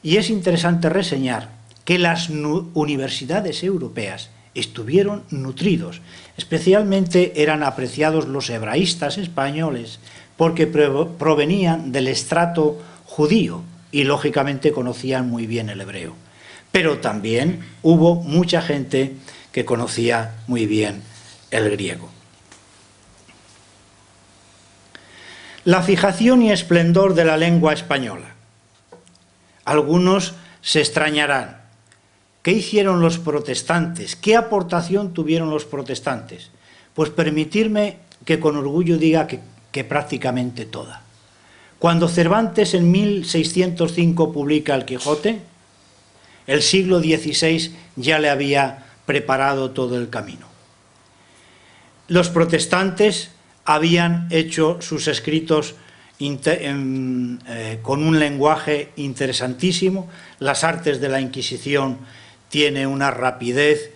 y es interesante reseñar que las universidades europeas estuvieron nutridos. Especialmente eran apreciados los hebraístas españoles porque provenían del estrato judío y lógicamente conocían muy bien el hebreo. Pero también hubo mucha gente que conocía muy bien el griego. La fijación y esplendor de la lengua española. Algunos se extrañarán. ¿Qué hicieron los protestantes? ¿Qué aportación tuvieron los protestantes? Pues permitirme que con orgullo diga que prácticamente toda. Cuando Cervantes en 1605 publica El Quijote, el siglo XVI ya le había preparado todo el camino. Los protestantes habían hecho sus escritos con un lenguaje interesantísimo. Las artes de la Inquisición tiene una rapidez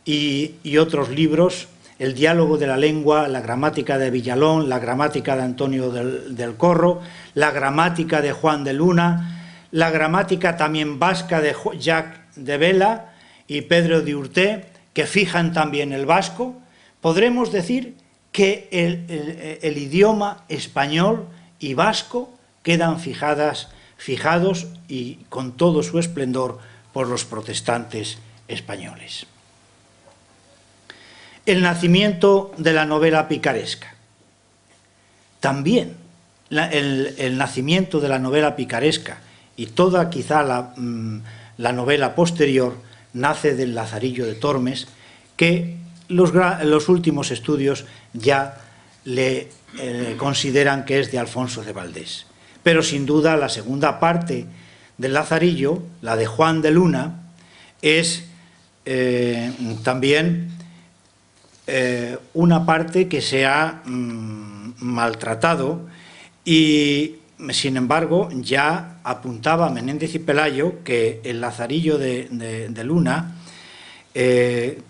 y otros libros, el diálogo de la lengua, la gramática de Villalón, la gramática de Antonio del Corro, la gramática de Juan de Luna, la gramática también vasca de Jacques de Vela y Pedro de Urté, que fijan también el vasco. Podremos decir que el idioma español y vasco quedan fijados y con todo su esplendor por los protestantes españoles. El nacimiento de la novela picaresca. También el nacimiento de la novela picaresca y toda quizá la novela posterior nace del Lazarillo de Tormes, que los últimos estudios ya le consideran que es de Alfonso de Valdés. Pero sin duda la segunda parte del Lazarillo, la de Juan de Luna, es también una parte que se ha maltratado y, sin embargo, ya apuntaba Menéndez y Pelayo que el Lazarillo de Luna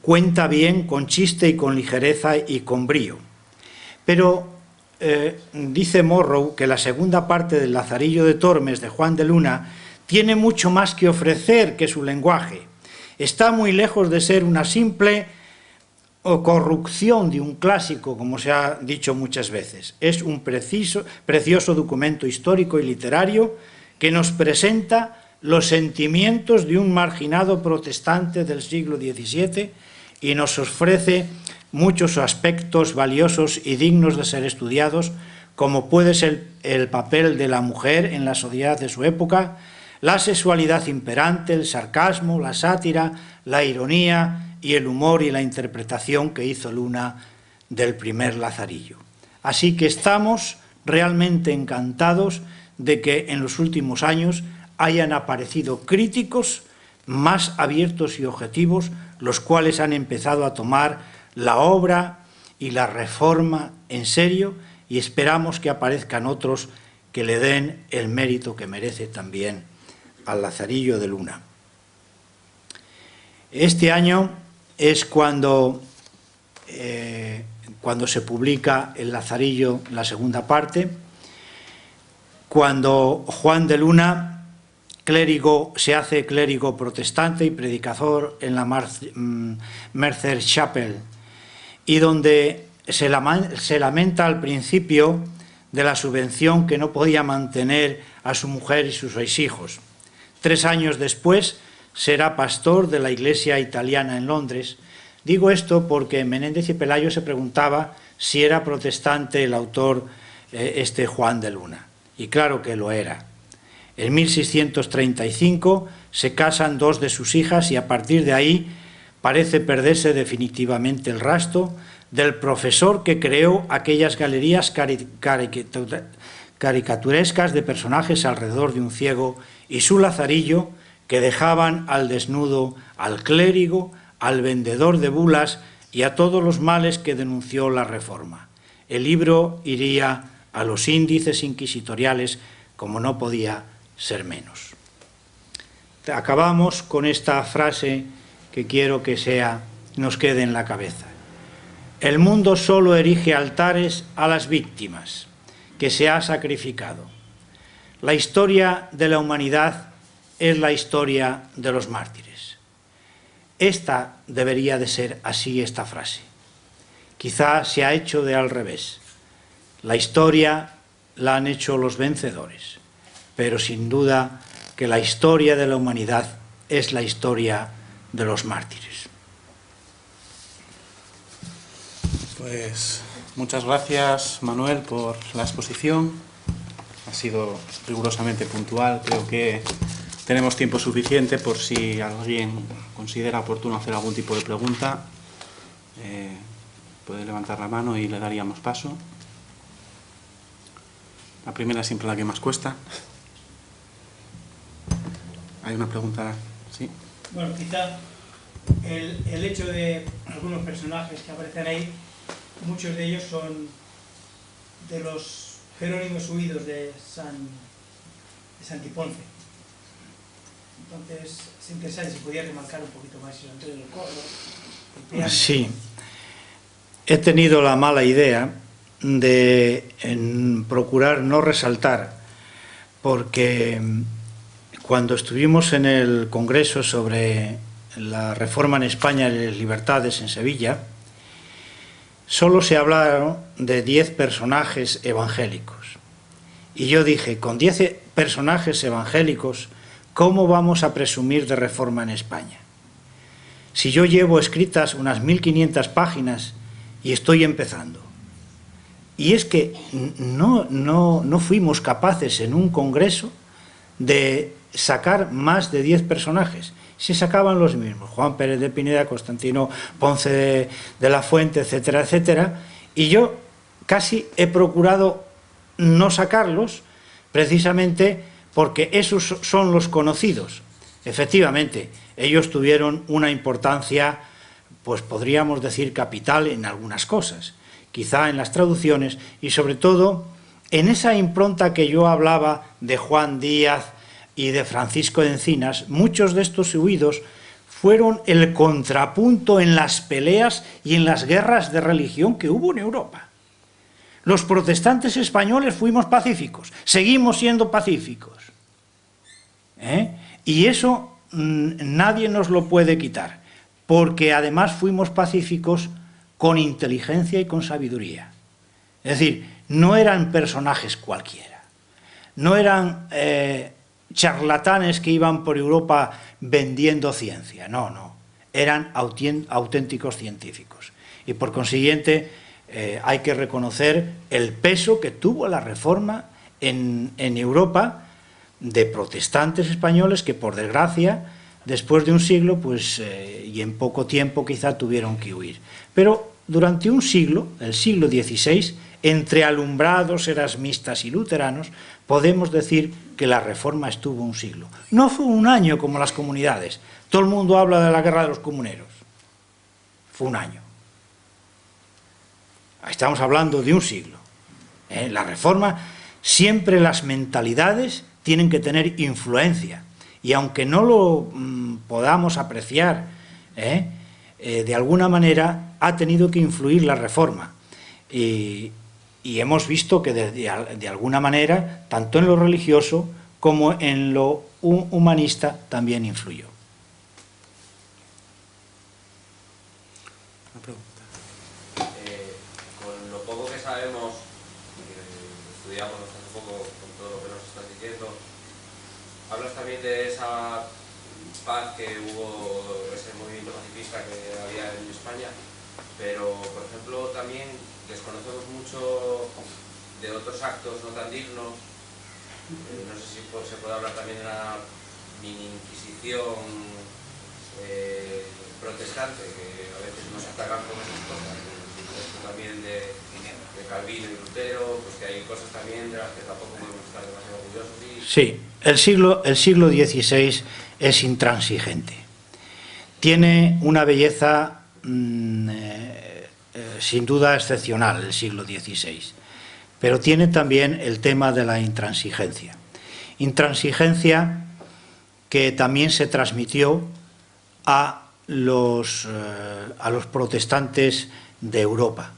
cuenta bien, con chiste y con ligereza y con brío. Pero dice Morrow que la segunda parte del Lazarillo de Tormes de Juan de Luna tiene mucho más que ofrecer que su lenguaje. Está muy lejos de ser una simple corrupción de un clásico, como se ha dicho muchas veces. Es un precioso documento histórico y literario que nos presenta los sentimientos de un marginado protestante del siglo XVII y nos ofrece muchos aspectos valiosos y dignos de ser estudiados, como puede ser el papel de la mujer en la sociedad de su época, la sexualidad imperante, el sarcasmo, la sátira, la ironía y el humor y la interpretación que hizo Luna del primer Lazarillo. Así que estamos realmente encantados de que en los últimos años hayan aparecido críticos más abiertos y objetivos, los cuales han empezado a tomar la obra y la reforma en serio, y esperamos que aparezcan otros que le den el mérito que merece también al Lazarillo de Luna. Este año es cuando se publica el Lazarillo, la segunda parte, cuando Juan de Luna, clérigo, se hace clérigo protestante y predicador en la Mercer Chapel, y donde se lamenta al principio de la subvención que no podía mantener a su mujer y sus 6 hijos. 3 años después será pastor de la Iglesia italiana en Londres. Digo esto porque Menéndez y Pelayo se preguntaba si era protestante el autor Juan de Luna. Y claro que lo era. En 1635 se casan 2 de sus hijas y a partir de ahí parece perderse definitivamente el rastro del profesor que creó aquellas galerías caricaturescas de personajes alrededor de un ciego y su Lazarillo, que dejaban al desnudo al clérigo, al vendedor de bulas y a todos los males que denunció la Reforma. El libro iría a los índices inquisitoriales como no podía ser menos. Acabamos con esta frase que quiero que nos quede en la cabeza. El mundo solo erige altares a las víctimas que se ha sacrificado. La historia de la humanidad es la historia de los mártires. esta debería de ser así esta frase. Quizá se ha hecho de al revés. La historia la han hecho los vencedores, pero sin duda que la historia de la humanidad es la historia de los mártires. Pues muchas gracias, Manuel, por la exposición. Ha sido rigurosamente puntual. Creo que tenemos tiempo suficiente por si alguien considera oportuno hacer algún tipo de pregunta. Puede levantar la mano y le daríamos paso. La primera es siempre la que más cuesta. ¿Hay una pregunta? ¿Sí? Bueno, quizá el hecho de algunos personajes que aparecen ahí, muchos de ellos son de los jerónimos huidos de Santiponce. Entonces, es interesante si podía remarcar un poquito más eso, Andrés del Corro. Sí. He tenido la mala idea de procurar no resaltar, porque cuando estuvimos en el Congreso sobre la reforma en España y las libertades en Sevilla, solo se hablaron de 10 personajes evangélicos. Y yo dije, con 10 personajes evangélicos, ¿cómo vamos a presumir de reforma en España? Si yo llevo escritas unas 1500 páginas y estoy empezando. Y es que no fuimos capaces en un congreso de sacar más de 10 personajes. Se sacaban los mismos, Juan Pérez de Pineda, Constantino Ponce de la Fuente, etcétera, etcétera. Y yo casi he procurado no sacarlos, precisamente porque esos son los conocidos. Efectivamente, ellos tuvieron una importancia, pues podríamos decir capital en algunas cosas, quizá en las traducciones y sobre todo en esa impronta que yo hablaba de Juan Díaz y de Francisco de Encinas. Muchos de estos huidos fueron el contrapunto en las peleas y en las guerras de religión que hubo en Europa. Los protestantes españoles fuimos pacíficos, seguimos siendo pacíficos. Y eso nadie nos lo puede quitar, porque además fuimos pacíficos con inteligencia y con sabiduría. Es decir, no eran personajes cualquiera, no eran charlatanes que iban por Europa vendiendo ciencia, no, eran auténticos científicos. Y por consiguiente hay que reconocer el peso que tuvo la Reforma en Europa de protestantes españoles que, por desgracia, después de un siglo, pues, y en poco tiempo quizá tuvieron que huir. Pero durante un siglo, el siglo XVI, entre alumbrados, erasmistas y luteranos, podemos decir que la Reforma estuvo un siglo. No fue un año como las comunidades. Todo el mundo habla de la guerra de los comuneros. Fue un año. Estamos hablando de un siglo. La Reforma, siempre las mentalidades tienen que tener influencia. Y aunque no lo podamos apreciar, de alguna manera ha tenido que influir la Reforma. Y hemos visto que de alguna manera, tanto en lo religioso como en lo humanista, también influyó. Una pregunta. Con lo poco que sabemos, estudiamos hace poco con todo lo que nos estás diciendo, hablas también de esa paz que hubo, ese movimiento pacifista que había en España, pero por ejemplo también desconocemos mucho de otros actos no tan dignos. No sé si se puede hablar también de una mini inquisición protestante, que a veces nos atacan con esas cosas, esto también de Calvino y Lutero, pues que hay cosas también de las que tampoco podemos estar demasiado orgullosos. Sí, el siglo XVI es intransigente. Tiene una belleza sin duda excepcional, el siglo XVI, pero tiene también el tema de la intransigencia. Intransigencia que también se transmitió a los protestantes de Europa,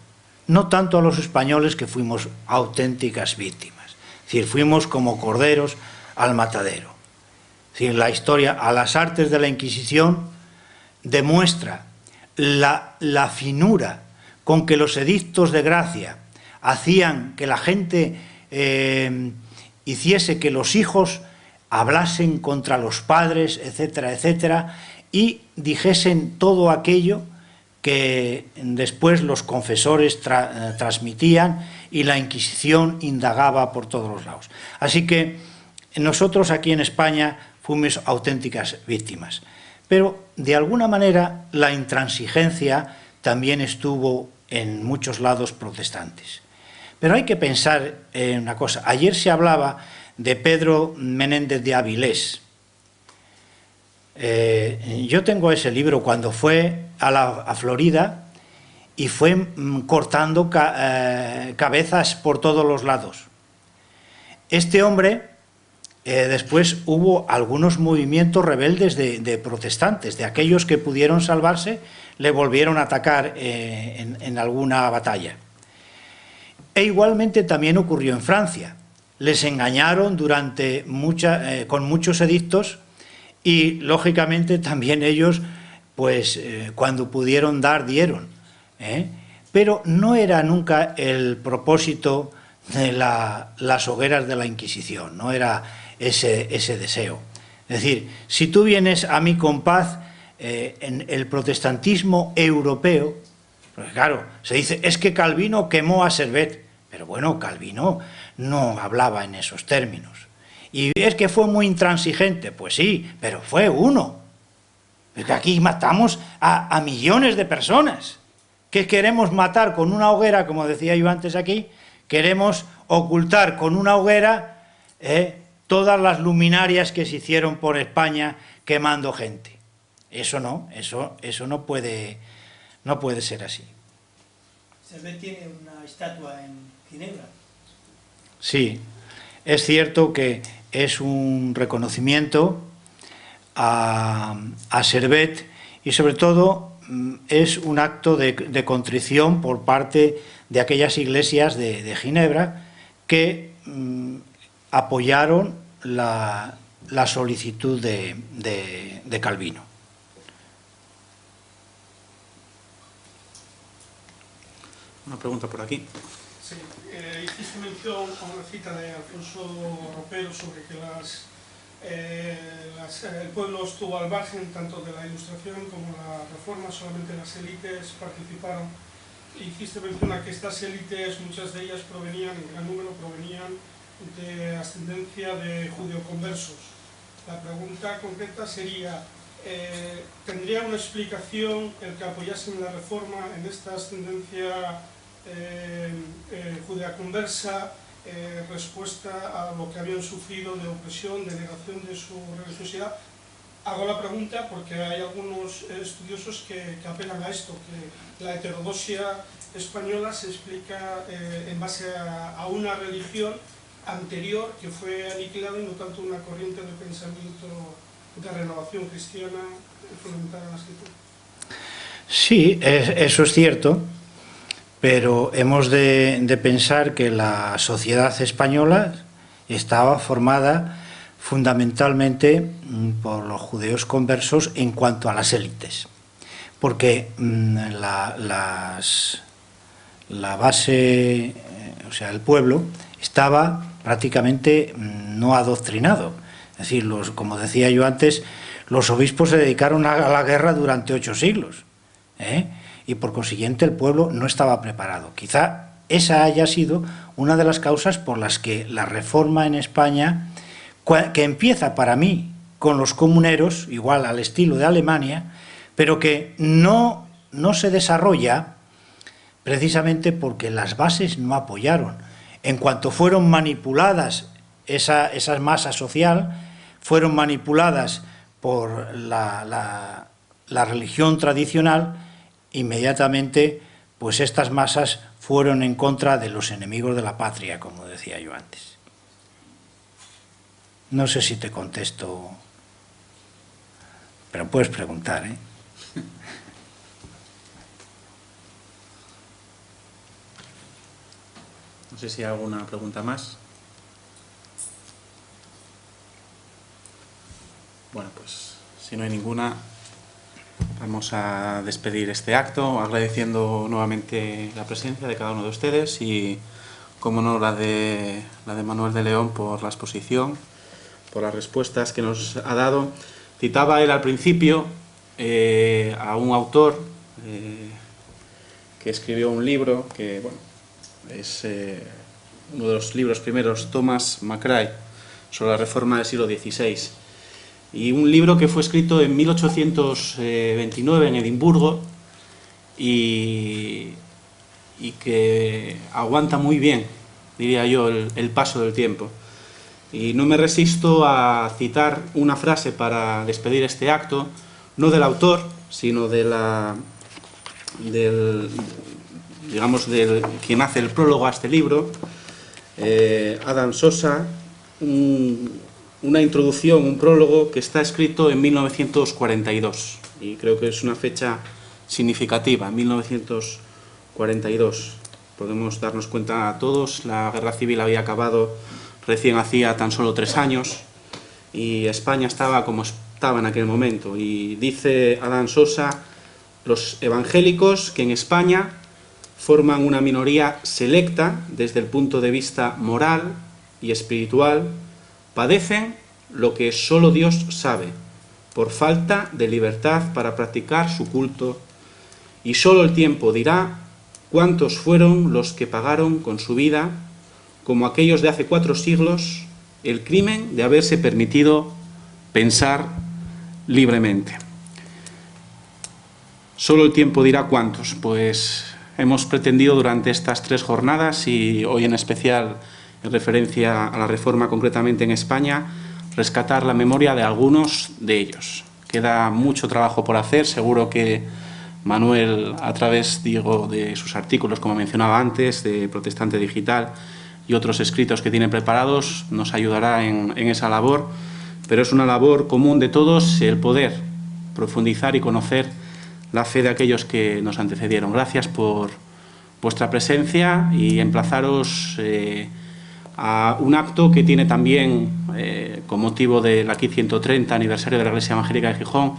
no tanto a los españoles, que fuimos auténticas víctimas, es decir, fuimos como corderos al matadero. Es decir, la historia, a las artes de la Inquisición demuestra la finura con que los edictos de gracia hacían que la gente hiciese que los hijos hablasen contra los padres, etcétera, etcétera, y dijesen todo aquello que después los confesores transmitían y la Inquisición indagaba por todos los lados. Así que nosotros aquí en España fuimos auténticas víctimas. Pero de alguna manera la intransigencia también estuvo en muchos lados protestantes. Pero hay que pensar en una cosa. Ayer se hablaba de Pedro Menéndez de Avilés. Yo tengo ese libro cuando fue a Florida y fue cortando cabezas por todos los lados. Este hombre, después hubo algunos movimientos rebeldes de protestantes, de aquellos que pudieron salvarse, le volvieron a atacar en alguna batalla. E igualmente también ocurrió en Francia. Les engañaron con muchos edictos y, lógicamente, también ellos, pues, cuando pudieron dar, dieron. Pero no era nunca el propósito de las hogueras de la Inquisición, no era ese deseo. Es decir, si tú vienes a mi compás, en el protestantismo europeo, pues claro, se dice, es que Calvino quemó a Servet, pero bueno, Calvino no hablaba en esos términos. Y es que fue muy intransigente, pues sí, pero fue uno. Porque aquí matamos a millones de personas. ¿Qué queremos matar con una hoguera? Como decía yo antes aquí, queremos ocultar con una hoguera todas las luminarias que se hicieron por España quemando gente. Eso no puede ser así. Servet tiene una estatua en Ginebra. Sí, es cierto que es un reconocimiento a Servet y sobre todo es un acto de contrición por parte de aquellas iglesias de Ginebra que apoyaron la solicitud de Calvino. Una pregunta por aquí. Sí, hiciste mención a una cita de Alfonso Ropero sobre que el pueblo estuvo al margen tanto de la Ilustración como la Reforma, solamente las élites participaron. Hiciste mención a que estas élites, muchas de ellas provenían, en gran número provenían de ascendencia de judeoconversos. La pregunta concreta sería, ¿tendría una explicación el que apoyasen la Reforma en esta ascendencia judeoconversa, respuesta a lo que habían sufrido de opresión, de negación de su religiosidad? Hago la pregunta porque hay algunos estudiosos que apelan a esto, que la heterodoxia española se explica en base a una religión anterior que fue aniquilada y no tanto una corriente de pensamiento de renovación cristiana fundamentada en la Escritura. Sí, eso es cierto, pero hemos de pensar que la sociedad española estaba formada fundamentalmente por los judeos conversos en cuanto a las élites, porque la base, o sea, el pueblo estaba prácticamente no adoctrinado. Es decir, como decía yo antes, los obispos se dedicaron a la guerra durante 8 siglos, y por consiguiente el pueblo no estaba preparado. Quizá esa haya sido una de las causas por las que la reforma en España, que empieza para mí con los comuneros, igual al estilo de Alemania, pero que no se desarrolla precisamente porque las bases no apoyaron. En cuanto fueron manipuladas esa masa social, fueron manipuladas por la religión tradicional, inmediatamente pues estas masas fueron en contra de los enemigos de la patria, como decía yo antes. No sé si te contesto, pero puedes preguntar, ¿eh? No sé si hay alguna pregunta más. Bueno, pues si no hay ninguna... Vamos a despedir este acto agradeciendo nuevamente la presencia de cada uno de ustedes y, como no, la de Manuel de León por la exposición, por las respuestas que nos ha dado. Citaba él al principio a un autor que escribió un libro que, bueno, es uno de los libros primeros, Thomas McCrae, sobre la reforma del siglo XVI. Y un libro que fue escrito en 1829 en Edimburgo y que aguanta muy bien, diría yo, el paso del tiempo. Y no me resisto a citar una frase para despedir este acto, no del autor, sino de quien hace el prólogo a este libro, Adam Sosa, una introducción, un prólogo que está escrito en 1942 y creo que es una fecha significativa, 1942. Podemos darnos cuenta a todos, la guerra civil había acabado recién hacía tan solo 3 años y España estaba como estaba en aquel momento. Y dice Adam Sosa, los evangélicos que en España forman una minoría selecta desde el punto de vista moral y espiritual, padecen lo que solo Dios sabe, por falta de libertad para practicar su culto, y solo el tiempo dirá cuántos fueron los que pagaron con su vida, como aquellos de hace 4 siglos, el crimen de haberse permitido pensar libremente. Solo el tiempo dirá cuántos, pues hemos pretendido durante estas 3 jornadas y hoy en especial en referencia a la reforma concretamente en España, rescatar la memoria de algunos de ellos. Queda mucho trabajo por hacer, seguro que Manuel, a través, digo, de sus artículos, como mencionaba antes, de Protestante Digital y otros escritos que tiene preparados, nos ayudará en esa labor, pero es una labor común de todos el poder profundizar y conocer la fe de aquellos que nos antecedieron. Gracias por vuestra presencia y emplazaros a un acto que tiene también, con motivo del aquí 130 aniversario de la Iglesia Evangélica de Gijón,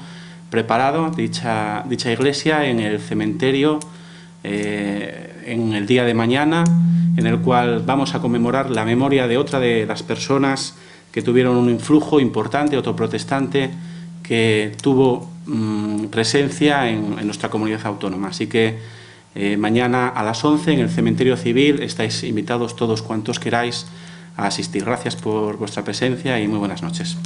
preparado dicha iglesia en el cementerio en el día de mañana, en el cual vamos a conmemorar la memoria de otra de las personas que tuvieron un influjo importante, otro protestante, que tuvo presencia en nuestra comunidad autónoma. Así que mañana a las 11 en el cementerio civil estáis invitados todos cuantos queráis a asistir. Gracias por vuestra presencia y muy buenas noches.